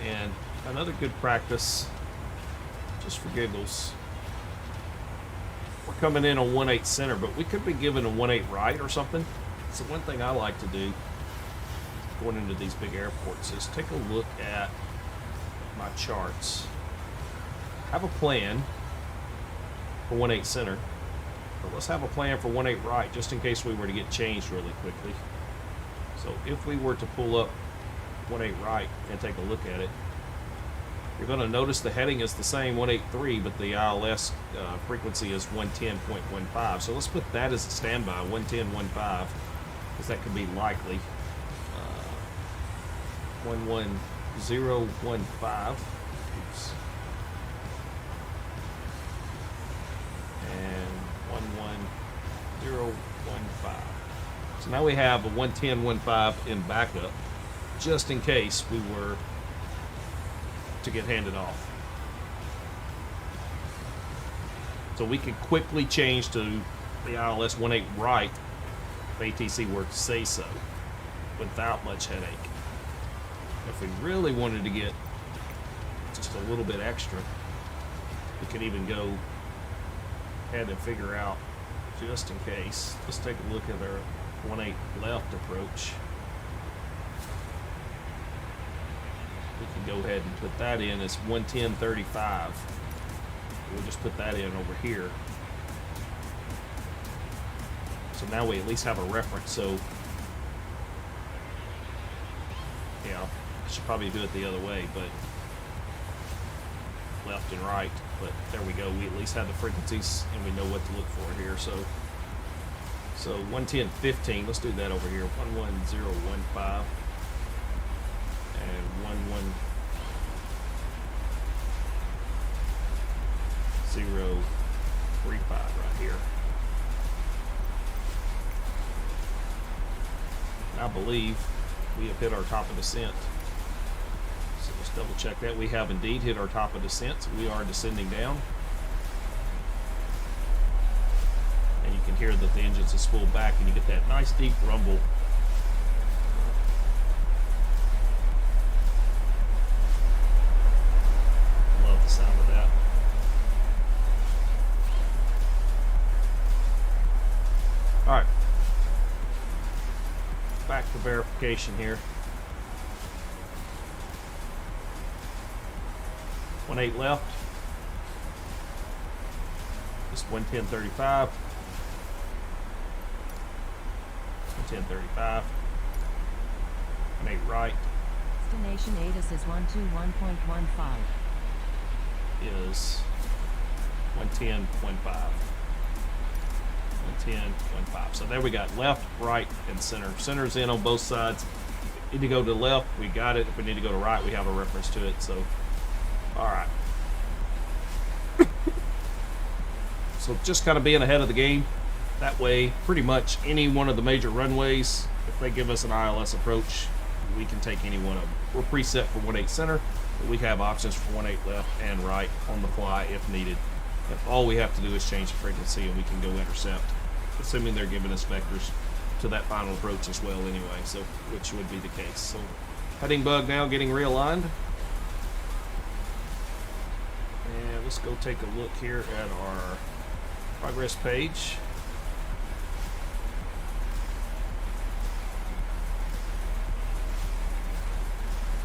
And another good practice, just for giggles, we're coming in on 1-8 center, but we could be given a 1-8 right or something. So one thing I like to do going into these big airports is take a look at my charts. Have a plan for 1-8 center, but let's have a plan for 1-8 right, just in case we were to get changed really quickly. So if we were to pull up 1-8 right and take a look at it, you're going to notice the heading is the same, 183, but the ILS frequency is 110.15. So let's put that as a standby, 110.15, because that could be likely. 11015. Oops. And 11015. So now we have a 110.15 in backup, just in case we were to get handed off. So we could quickly change to the ILS 1-8 right if ATC were to say so, without much headache. If we really wanted to get just a little bit extra, we could even go ahead and figure out, just in case, let's take a look at our 1-8 left approach. We can go ahead and put that in as 110.35. We'll just put that in over here. So now we at least have a reference. So yeah, I should probably do it the other way, but left and right. But there we go. We at least have the frequencies and we know what to look for here. So 110.15. Let's do that over here. 11015. And 11035 right here. And I believe we have hit our top of descent. So let's double check that. We have indeed hit our top of descent. So we are descending down. And you can hear that the engines are spooled back and you get that nice deep rumble. Sound of that. All right, back to verification here. 1-8 left, just 110.35, 110.35, 1-8 right.
Destination ATIS is 121.15.
Is 110.15. 110.15. So there we got left, right, and center. Center's in on both sides. If we need to go to the left, we got it. If we need to go to right, we have a reference to it. So, all right. So just kind of being ahead of the game. That way, pretty much any one of the major runways, if they give us an ILS approach, we can take any one of them. We're preset for 1-8 center. We have options for 1/8 left and right on the fly if needed. If all we have to do is change the frequency and we can go intercept, assuming they're giving us vectors to that final approach as well anyway, so which would be the case. So heading bug now getting realigned. And let's go take a look here at our progress page.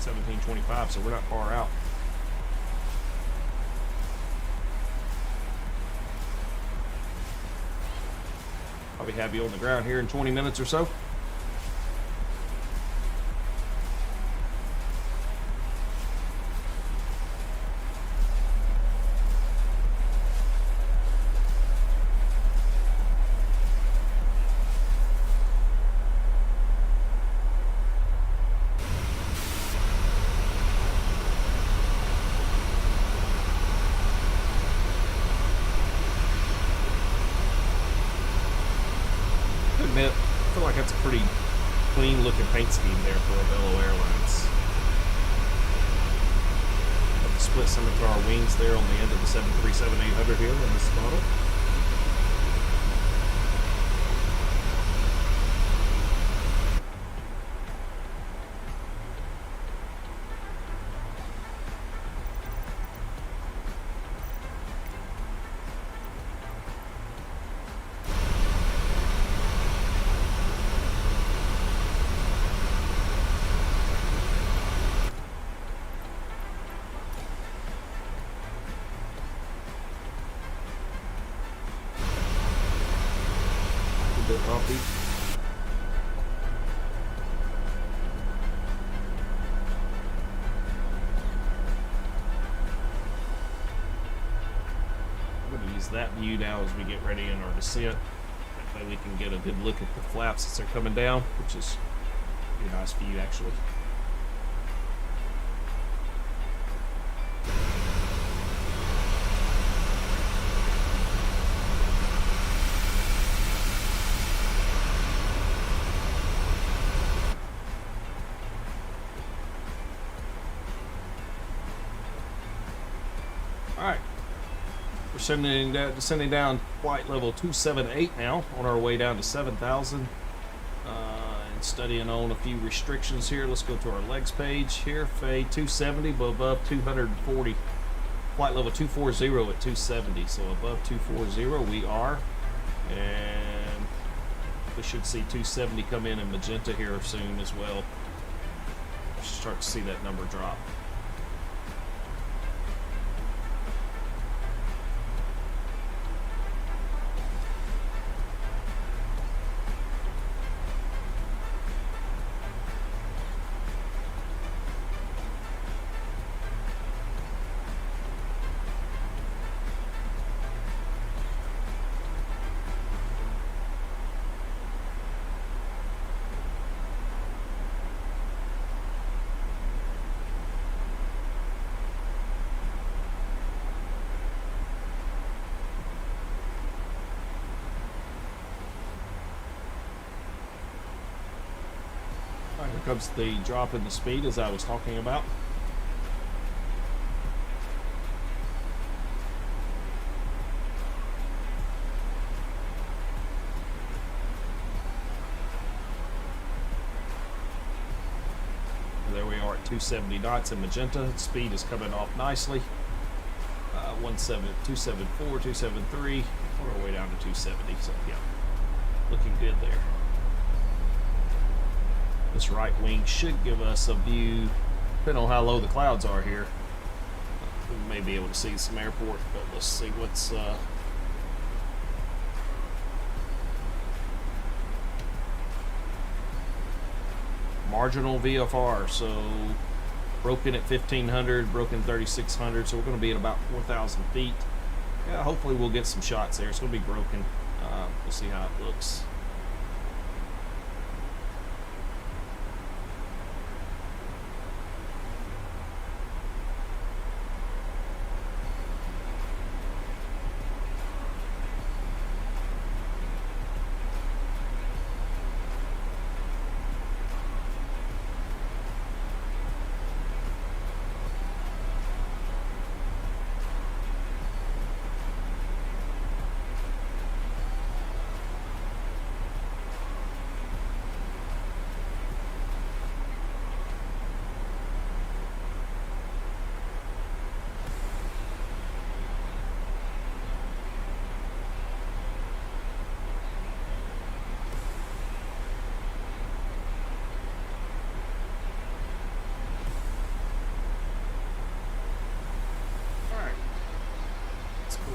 $17.25, so we're not far out. I'll be happy on the ground here in 20 minutes or so. Admit, I feel like that's a pretty clean looking paint scheme there for Avelo Airlines. Got the split scimitar wings there on the end of the 737-800 here on this model. Bit bumpy. I'm going to use that view now as we get ready in our descent. That way we can get a good look at the flaps as they're coming down, which is a pretty nice view actually. Alright, we're descending down flight level 278 now, on our way down to 7,000. And studying on a few restrictions here. Let's go to our legs page here. Fade 270, but above 240. Flight level 240 at 270, so above 240 we are. And we should see 270 come in magenta here soon as well. Start to see that number drop. Here comes the drop in the speed as I was talking about. There we are at 270 knots in magenta. Speed is coming off nicely. 274, 273. On our way down to 270. So yeah, looking good there. This right wing should give us a view, depending on how low the clouds are here. We may be able to see some airport, but let's see what's marginal VFR. So broken at 1500, broken 3600, so we're going to be at about 4,000 feet. Yeah, hopefully we'll get some shots there. It's going to be broken. We'll see how it looks.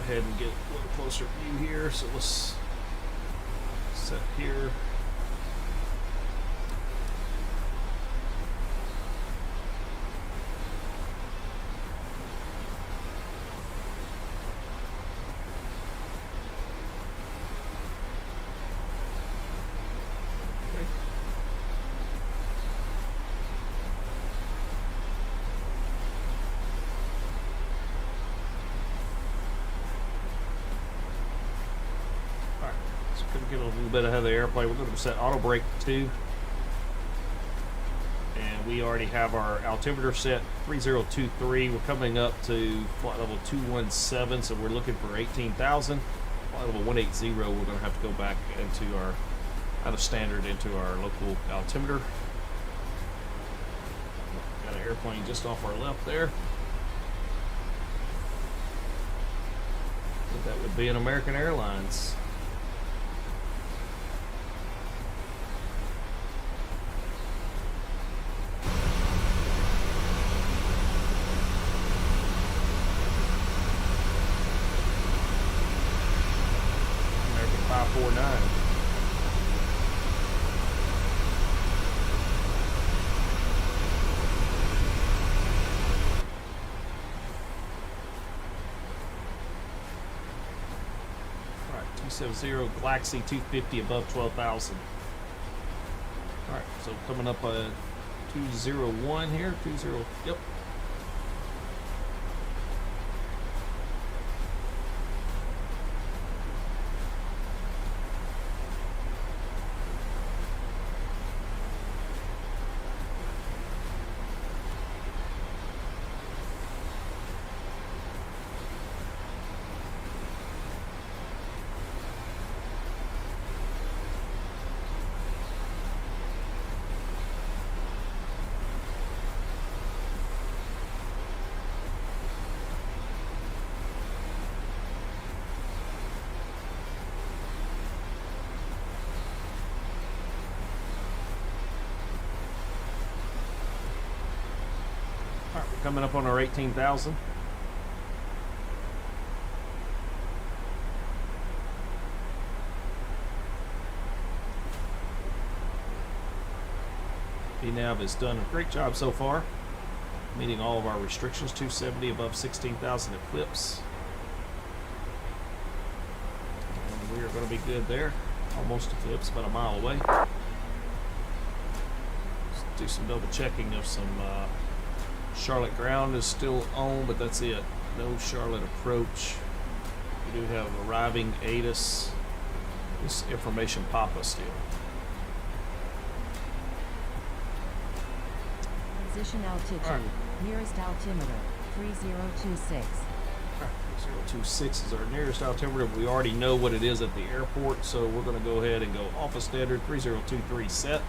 ahead and get a little closer view here. So let's set here. Couldn't get a little bit ahead of the airplane. We're going to set auto brake 2. And we already have our altimeter set 3023. We're coming up to flight level 217, so we're looking for 18,000. Flight level 180, we're going to have to go back into our, out of standard, into our local altimeter. Got an airplane just off our left there. That would be an American Airlines. American 549. All right, 270 Galaxy 250 above 12,000. All right, so coming up 201 here, 20, yep. All right, we're coming up on our 18,000. VNAV has done a great job so far, meeting all of our restrictions. 270 above 16,000 eclipse. And we are going to be good there. Almost eclipse, about a mile away. Let's do some double checking of some Charlotte ground is still on, but that's it. No Charlotte approach. We do have arriving ATIS. This information Papa still.
Position altitude.
All right.
Nearest altimeter 3026.
026 is our nearest altimeter. We already know what it is at the airport, so we're going to go ahead and go off of standard 3023 set.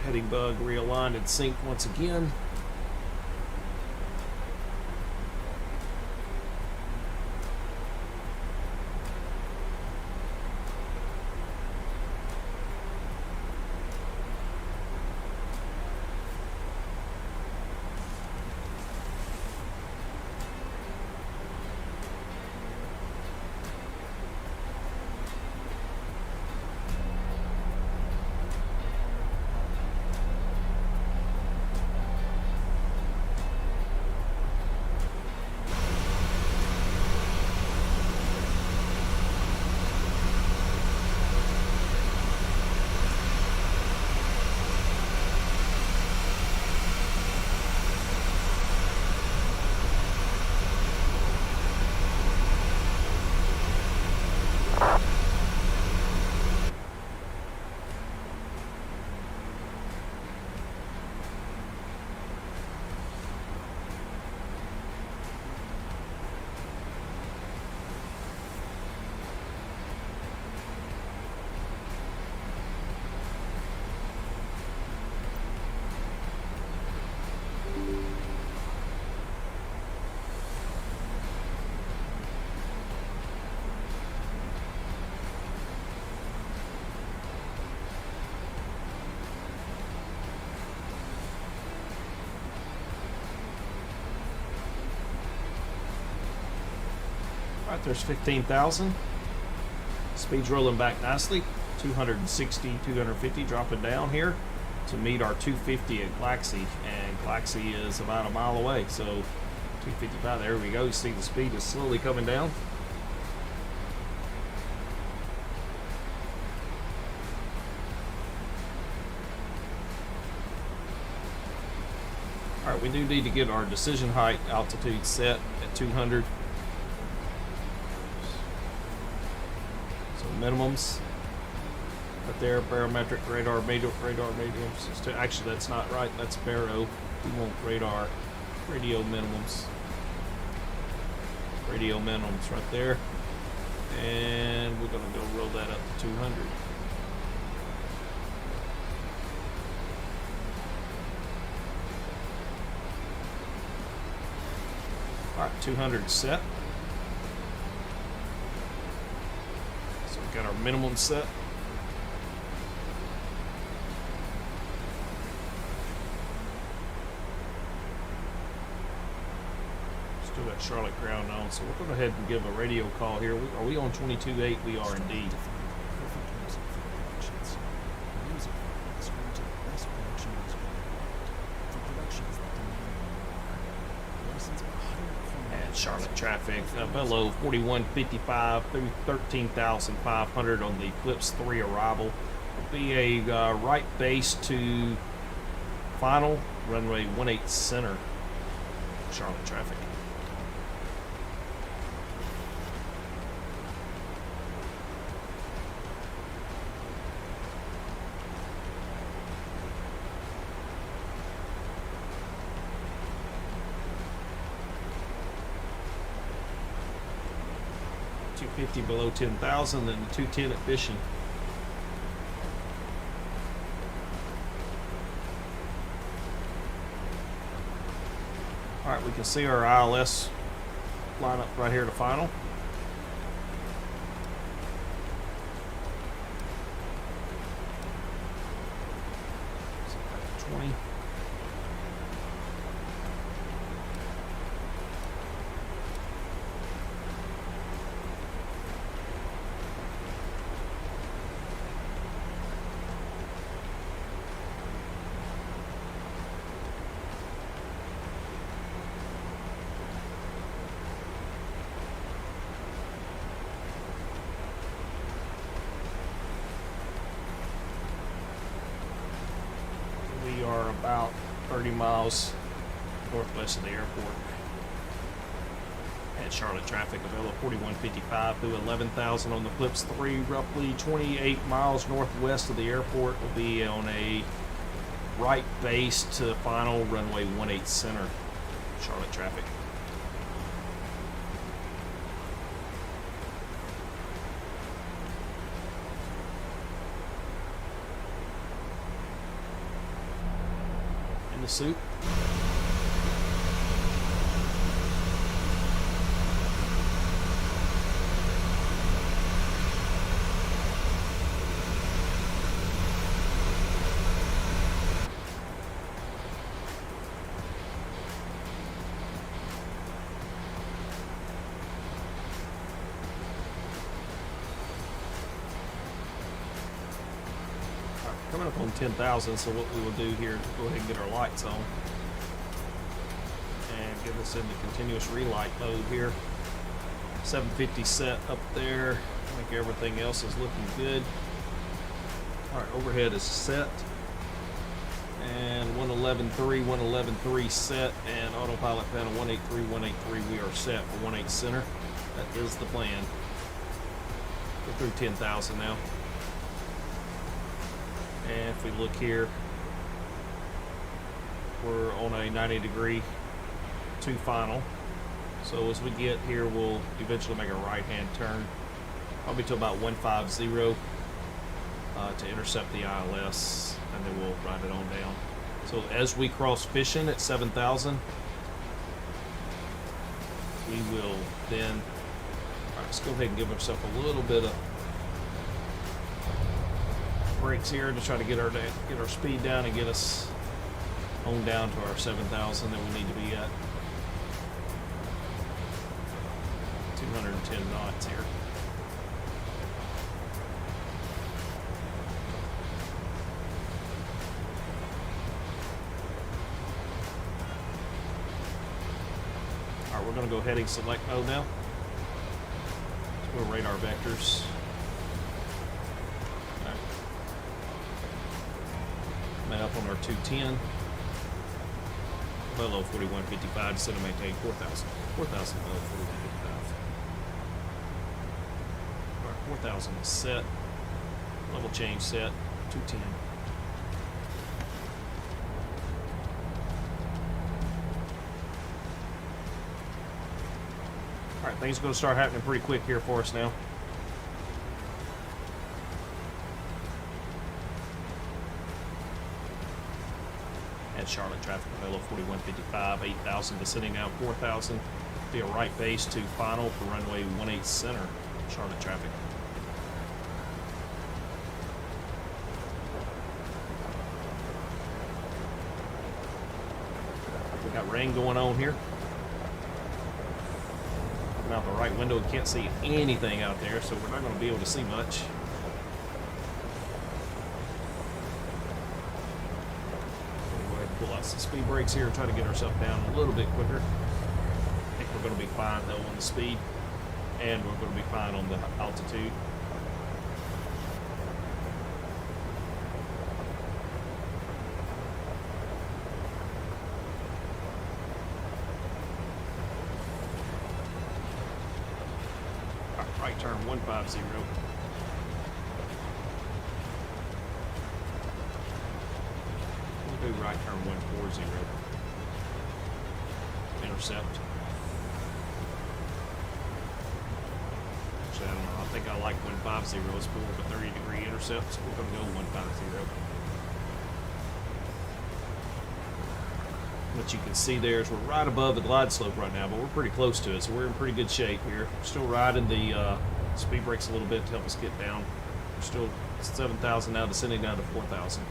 Heading bug realigned and synced once again. Alright, there's 15,000. Speed's rolling back nicely. 260, 250 dropping down here to meet our 250 at Glaxy. And Glaxy is about a mile away, so 255, there we go. You see the speed is slowly coming down. Alright, we do need to get our decision height altitude set at 200. So minimums. Right there, barometric, radar, mediums. Actually, that's not right. That's baro. We want radar, radio minimums. Radio minimums right there. And we're going to go roll that up to 200. Alright, 200 set. So we've got our minimum set. Still got Charlotte ground on, so we're going to go ahead and give a radio call here. Are we on 22.8? We are indeed. Charlotte traffic, Avelo 4155 through 13,500 on the Eclipse 3 arrival. Will be a right base to final, runway 18 center, Charlotte traffic. Below 10,000 and the 210 at Fishing. Alright, we can see our ILS line up right here to final. So 20. We are about 30 miles northwest of the airport. At Charlotte traffic, Avelo 4155 through 11,000 on the Eclipse 3, roughly 28 miles northwest of the airport. Will be on a right base to final, runway 18 center, Charlotte traffic. In the suit. Coming up on 10,000, so what we will do here is go ahead and get our lights on and get us into continuous relight mode here. 750 set up there. I think everything else is looking good. Alright, overhead is set. And 111.3, 111.3 set, and autopilot panel 183, 183, we are set for 18 center. That is the plan. We're through 10,000 now. And if we look here, we're on a 90-degree to final. So as we get here, we'll eventually make a right-hand turn, probably to about 150 to intercept the ILS, and then we'll ride it on down. So as we cross Fishing at 7,000, we will then, all right, let's go ahead and give ourselves a little bit of brakes here to try to get our speed down and get us on down to our 7,000 that we need to be at. 200. 110 knots here. All right, we're going to go heading select mode now. Let's go radar vectors. All right. Coming up on our 210. Avelo 4155 to set and maintain 4,000. 4,000 Avelo 4155. All right, 4,000 is set. Level change set. 210. All right, things are going to start happening pretty quick here for us now. At Charlotte traffic, Avelo 4155, 8,000 descending now 4,000. Be a right base to final for runway 18 center, Charlotte traffic. We got rain going on here. Looking out the right window, we can't see anything out there, so we're not going to be able to see much. Pull out some speed brakes here and try to get ourselves down a little bit quicker. I think we're going to be fine though on the speed, and we're going to be fine on the altitude. All right, right turn 150. Do right turn 140. Intercept. Actually, I don't know. I think I like 150. It's more of a 30-degree intercept, so we're going to go 150. What you can see there is we're right above the glide slope right now, but we're pretty close to it, so we're in pretty good shape here. We're still riding the speed brakes a little bit to help us get down. We're still 7,000 now, descending down to 4,000.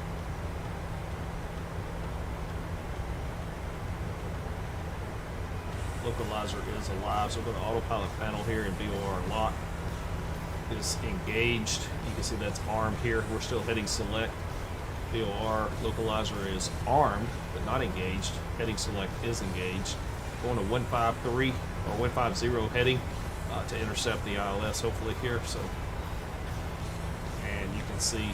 Localizer is alive, so we'll go to autopilot panel here, and VOR lock is engaged. You can see that's armed here. We're still heading select. VOR localizer is armed but not engaged. Heading select is engaged. Going to 153 or 150 heading to intercept the ILS hopefully here. So, and you can see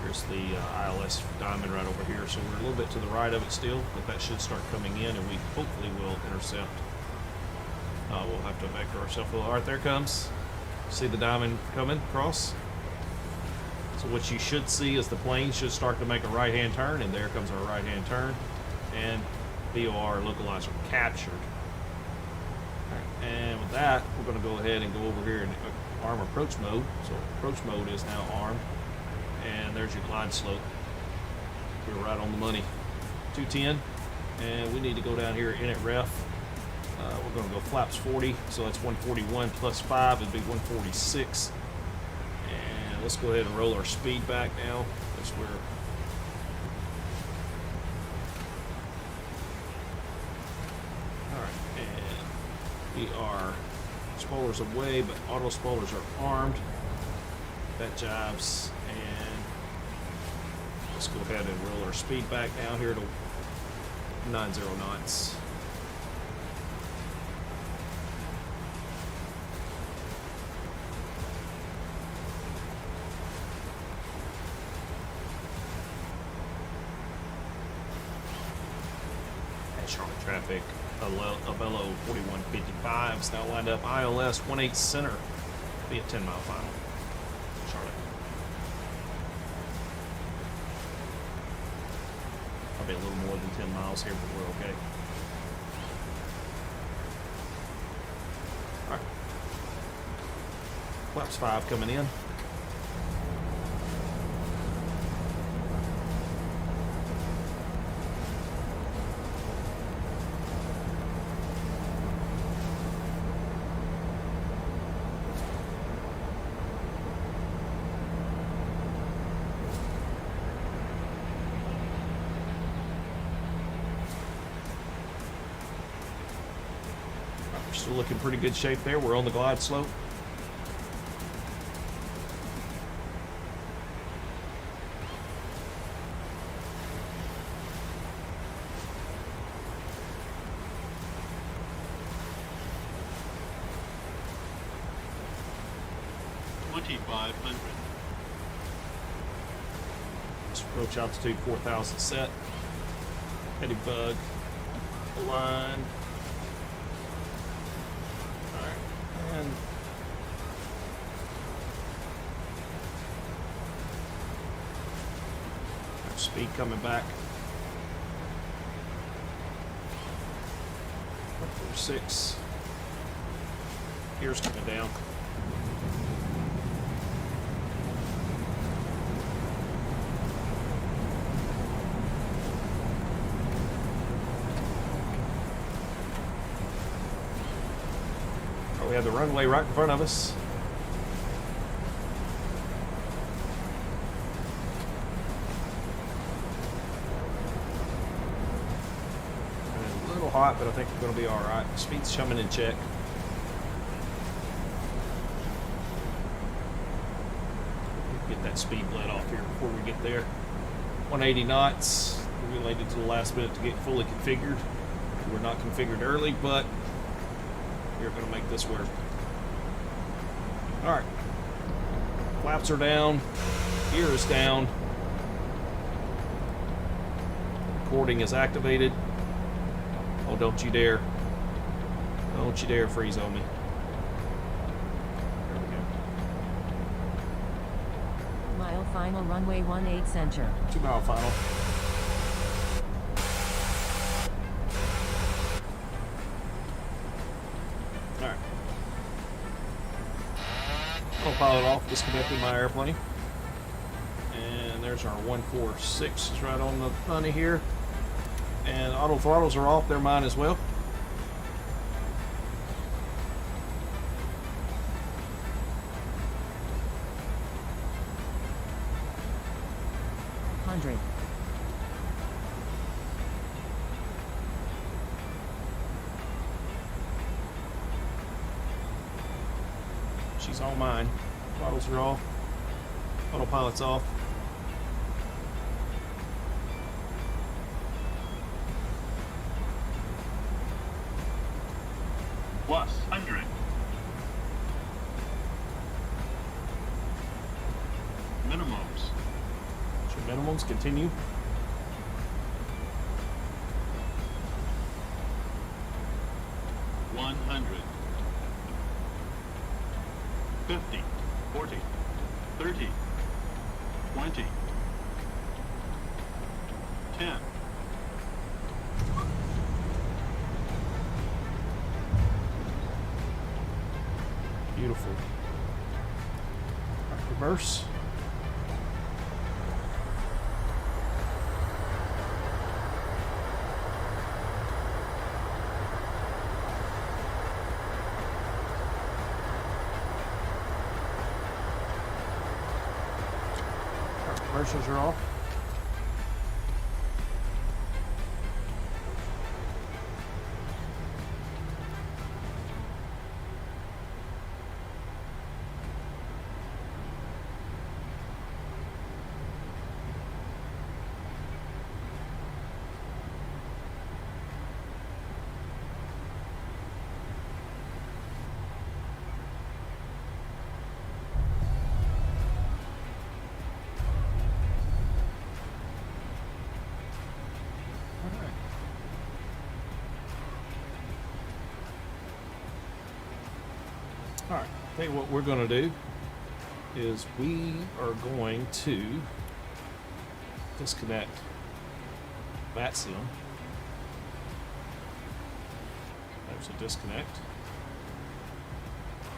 here's the ILS diamond right over here, so we're a little bit to the right of it still, but that should start coming in, and we hopefully will intercept. We'll have to vector ourselves a little. All right, there it comes. See the diamond coming across? So what you should see is the plane should start to make a right-hand turn, and there comes our right-hand turn, and VOR localizer captured. All right, and with that, we're going to go ahead and go over here and arm approach mode. So approach mode is now armed. And there's your glide slope. We're right on the money. 210, and we need to go down here in at ref. We're going to go flaps 40, so that's 141 plus 5 would be 146. And let's go ahead and roll our speed back now. That's where. All right, and we are spoilers away, but auto spoilers are armed. That jives, and let's go ahead and roll our speed back down here to 90 knots. At Charlotte traffic, Avelo 4155 is now lined up. ILS 18 center, be a 10-mile final. Charlotte. Probably a little more than 10 miles here, but we're okay. All right. Flaps 5 coming in. We're still looking pretty good shape there. We're on the glide slope. Approach altitude 4,000 set. Heady bug. Line. Alright. And speed coming back. 146. Gears coming down. We have the runway right in front of us. And a little hot, but I think we're going to be all right. Speed's coming in check. Get that speed let off here before we get there. 180 knots. We waited to the last minute to get fully configured. We're not configured early, but we're going to make this work. All right. Flaps are down. Gear is down. Recording is activated. Oh, don't you dare. Don't you dare freeze on me. There we go.
Mile final runway 18 center.
2 mile final. Alright. Autopilot off, disconnected my airplane. And there's our 146 is right on the money here. And auto throttles are off, they're mine as well.
100.
She's all mine. Throttles are off. Autopilot's off.
Plus 100. Minimums.
So minimums continue.
$100. 50, 40, 30, 20, 10.
Beautiful. Reverse. Commercials are off. Alright, I think what we're going to do is we are going to disconnect Vatsim. There's a disconnect.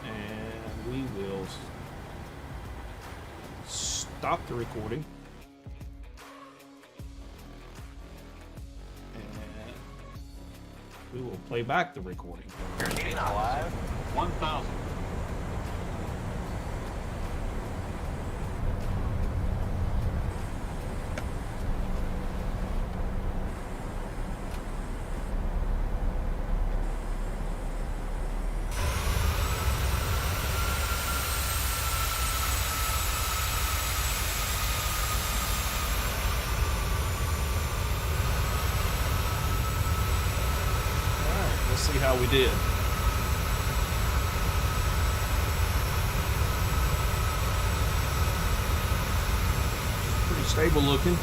And we will stop the recording. And we will play back the recording.
Getting live.
1,000.
see how we did. Pretty stable looking.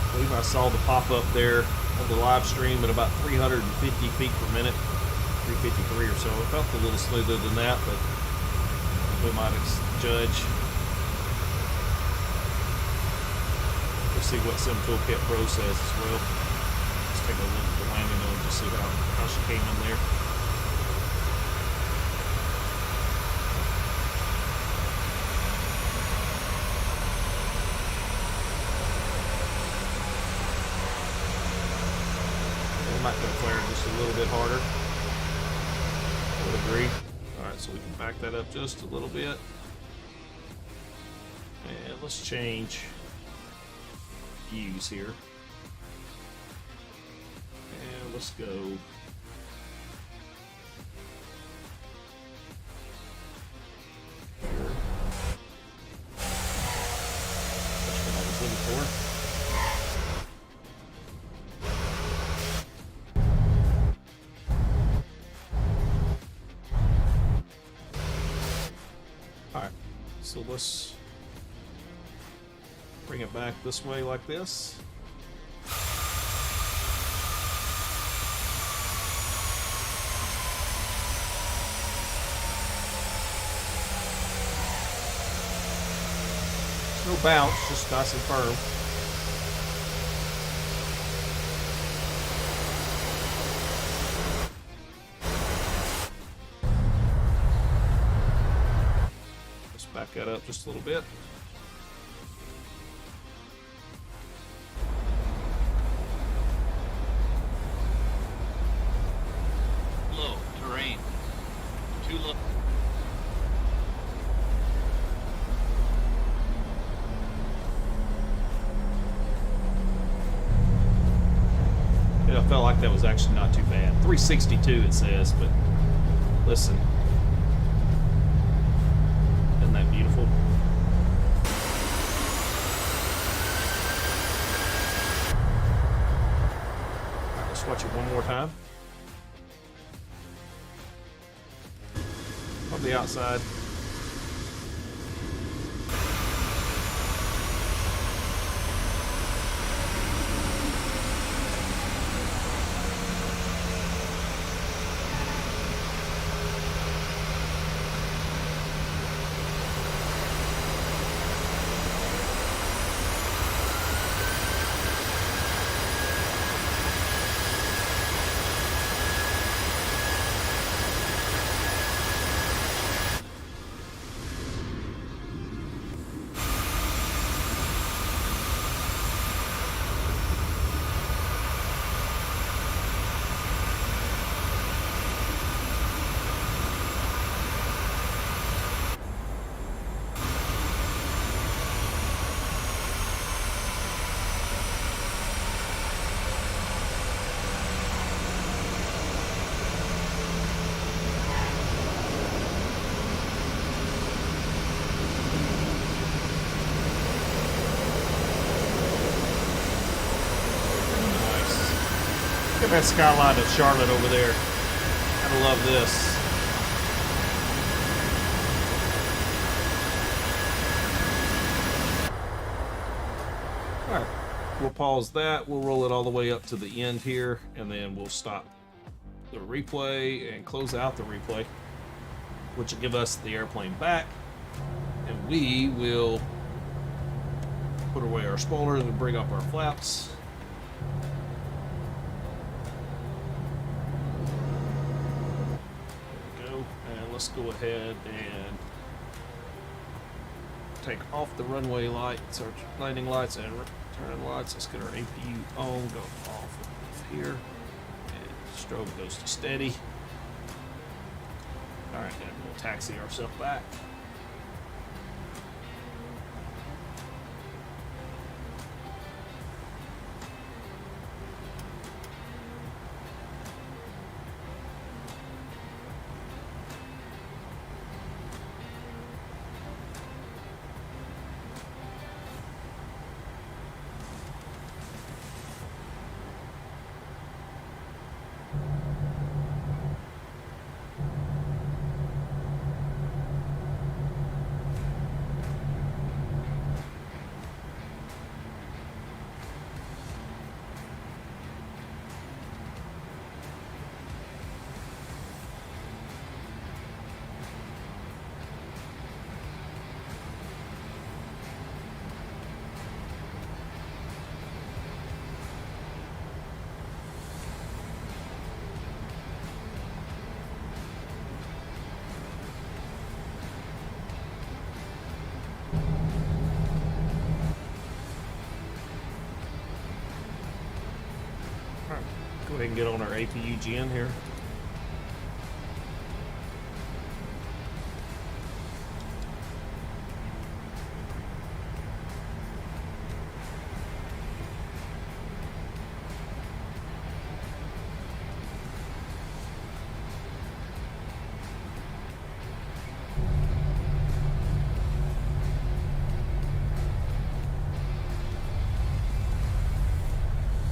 I believe I saw the pop-up there on the live stream at about 350 feet per minute, 353 or so. It felt a little smoother than that, but we might judge. We'll see what Sim Toolkit Pro says as well. Let's take a look at the landing node to see how she came in there. We might go flare just a little bit harder. I would agree. Alright, so we can back that up just a little bit. And let's change views here. And let's go here. That's what I was looking for. Alright, so let's bring it back this way like this. No bounce, just nice and firm. Let's back that up just a little bit.
Low. Terrain. Too low.
Yeah, I felt like that was actually not too bad. 362 it says, but listen. Isn't that beautiful? Alright, let's watch it one more time. On the outside. Look at that skyline of Charlotte over there. Gotta love this. Alright, we'll pause that. We'll roll it all the way up to the end here, and then we'll stop the replay and close out the replay, which will give us the airplane back. And we will put away our spoilers and bring up our flaps. Let's go ahead and take off the runway lights, or landing lights and turn lights. Let's get our APU on, go off here, and strobe goes to steady. All right, and we'll taxi ourselves back. Alright, go ahead and get on our APU gen here.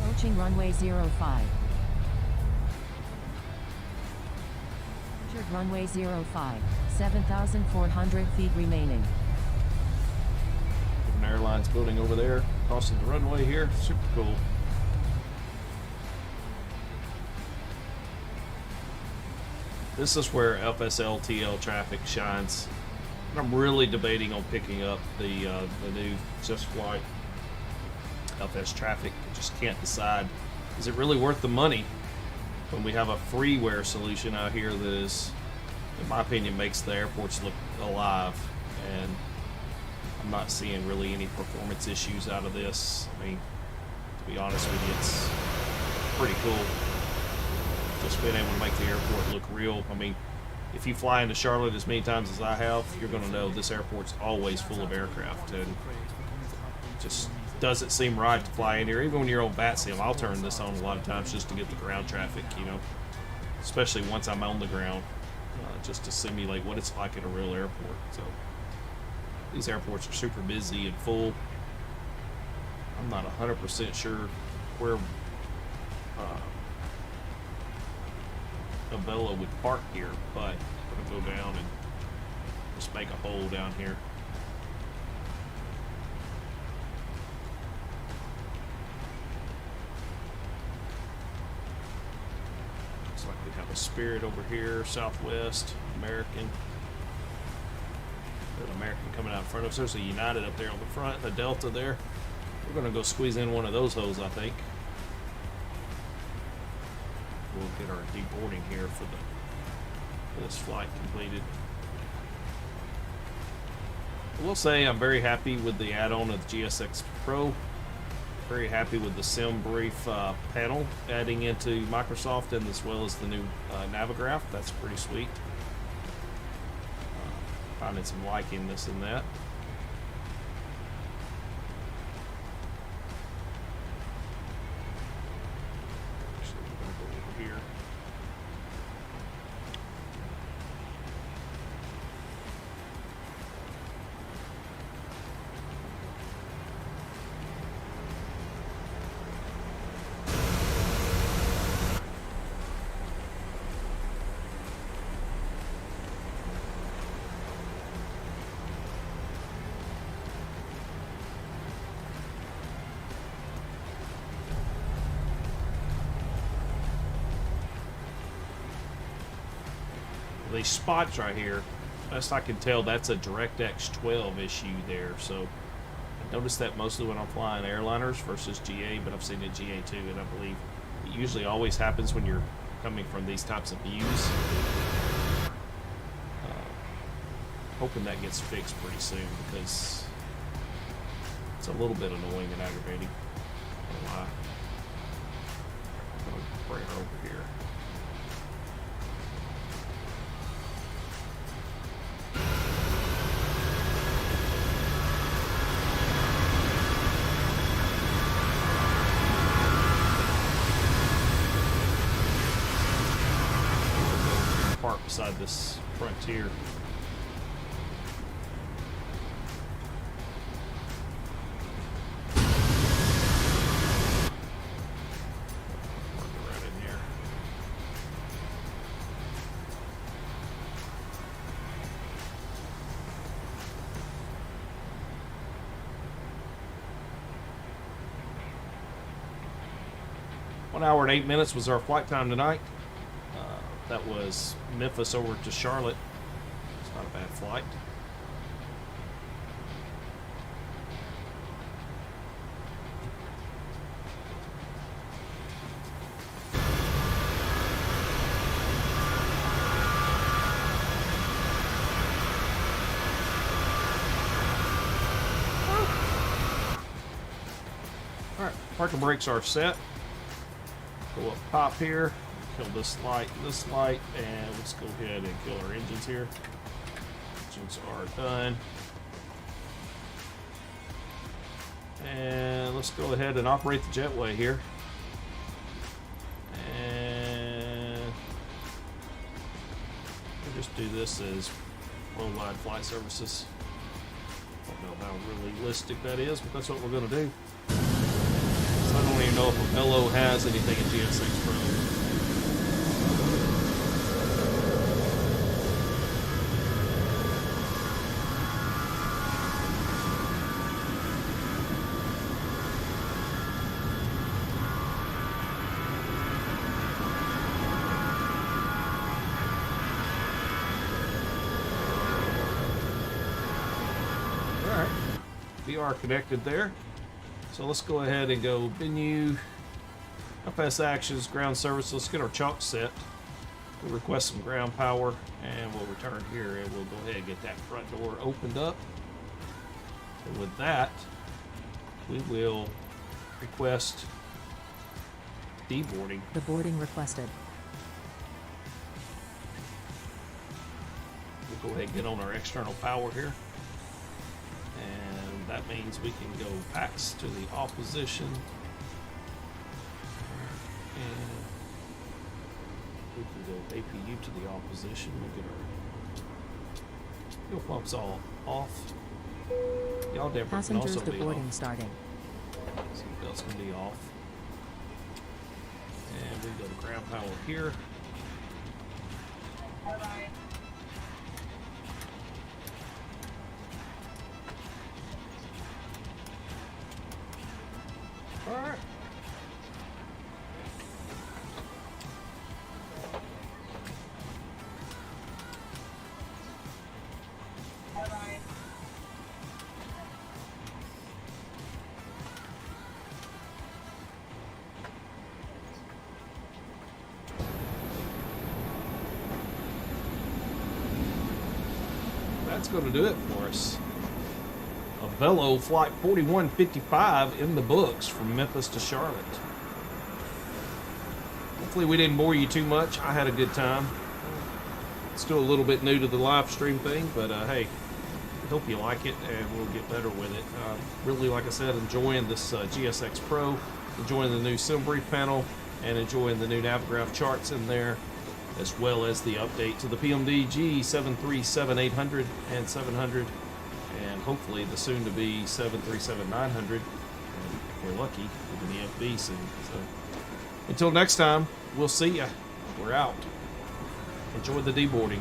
Approaching runway 05. Entered runway 05. 7,400 feet remaining.
An airline's building over there, crossing the runway here. Super cool. This is where FSLTL traffic shines. I'm really debating on picking up the new Just Flight FS traffic. Just can't decide. Is it really worth the money when we have a freeware solution out here that is, in my opinion, makes the airports look alive? And I'm not seeing really any performance issues out of this. I mean, to be honest with you, it's pretty cool. Just being able to make the airport look real. I mean, if you fly into Charlotte as many times as I have, you're going to know this airport's always full of aircraft, and just doesn't seem right to fly in here. Even when you're on Vatsim, I'll turn this on a lot of times just to get the ground traffic, you know, especially once I'm on the ground, just to simulate what it's like at a real airport. So these airports are super busy and full. I'm not 100% sure where Avelo would park here, but I'm gonna go down and just make a hole down here. Looks like we have a Spirit over here, Southwest, American. There's an American coming out in front of us. There's a United up there on the front, a Delta there. We're gonna go squeeze in one of those holes, I think. We'll get our deboarding here for this flight completed. I will say I'm very happy with the add-on of the GSX Pro. Very happy with the Sim Brief panel adding into Microsoft, and as well as the new Navigraph. That's pretty sweet. Finding some liking this and that. Here. These spots right here, best I can tell, that's a DirectX 12 issue there. So I noticed that mostly when I'm flying airliners versus GA, but I've seen it GA too, and I believe it usually always happens when you're coming from these types of views. Hoping that gets fixed pretty soon, because it's a little bit annoying and aggravating. I don't know why. I'm gonna bring her over here. Beside this Frontier. Right in here. One hour and 8 minutes was our flight time tonight. That was Memphis over to Charlotte. It's not a bad flight. All right, parking brakes are set. Go up top here, kill this light, and let's go ahead and kill our engines here. Engines are done. And let's go ahead and operate the jetway here. And we'll just do this as worldwide flight services. Don't know how realistic that is, but that's what we're going to do. So I don't even know if Avelo has anything in GSX Pro. Alright, we are connected there. So let's go ahead and go menu, FS actions, ground service. Let's get our chalk set. We'll request some ground power and we'll return here and we'll go ahead and get that front door opened up. And with that, we will request deboarding.
The boarding requested.
We'll go ahead and get on our external power here. And that means we can go PAX to the opposition. And we can go APU to the opposition. We'll get our fuel pumps all off. Y'all damper can
Passengers
also be
deboarding
off.
starting.
Seatbelts can be off. And we go to ground power here. Alright. That's going to do it for us. Avelo Flight 4155 in the books from Memphis to Charlotte. Hopefully we didn't bore you too much. I had a good time. Still a little bit new to the live stream thing, but hey, hope you like it and we'll get better with it. Really, like I said, enjoying this GSX Pro, enjoying the new Symbree panel, and enjoying the new Navigraph charts in there, as well as the update to the PMDG 737-800 and 700. And hopefully the soon-to-be 737-900, and if we're lucky, with the FB soon. So, until next time, we'll see ya. We're out. Enjoy the deboarding.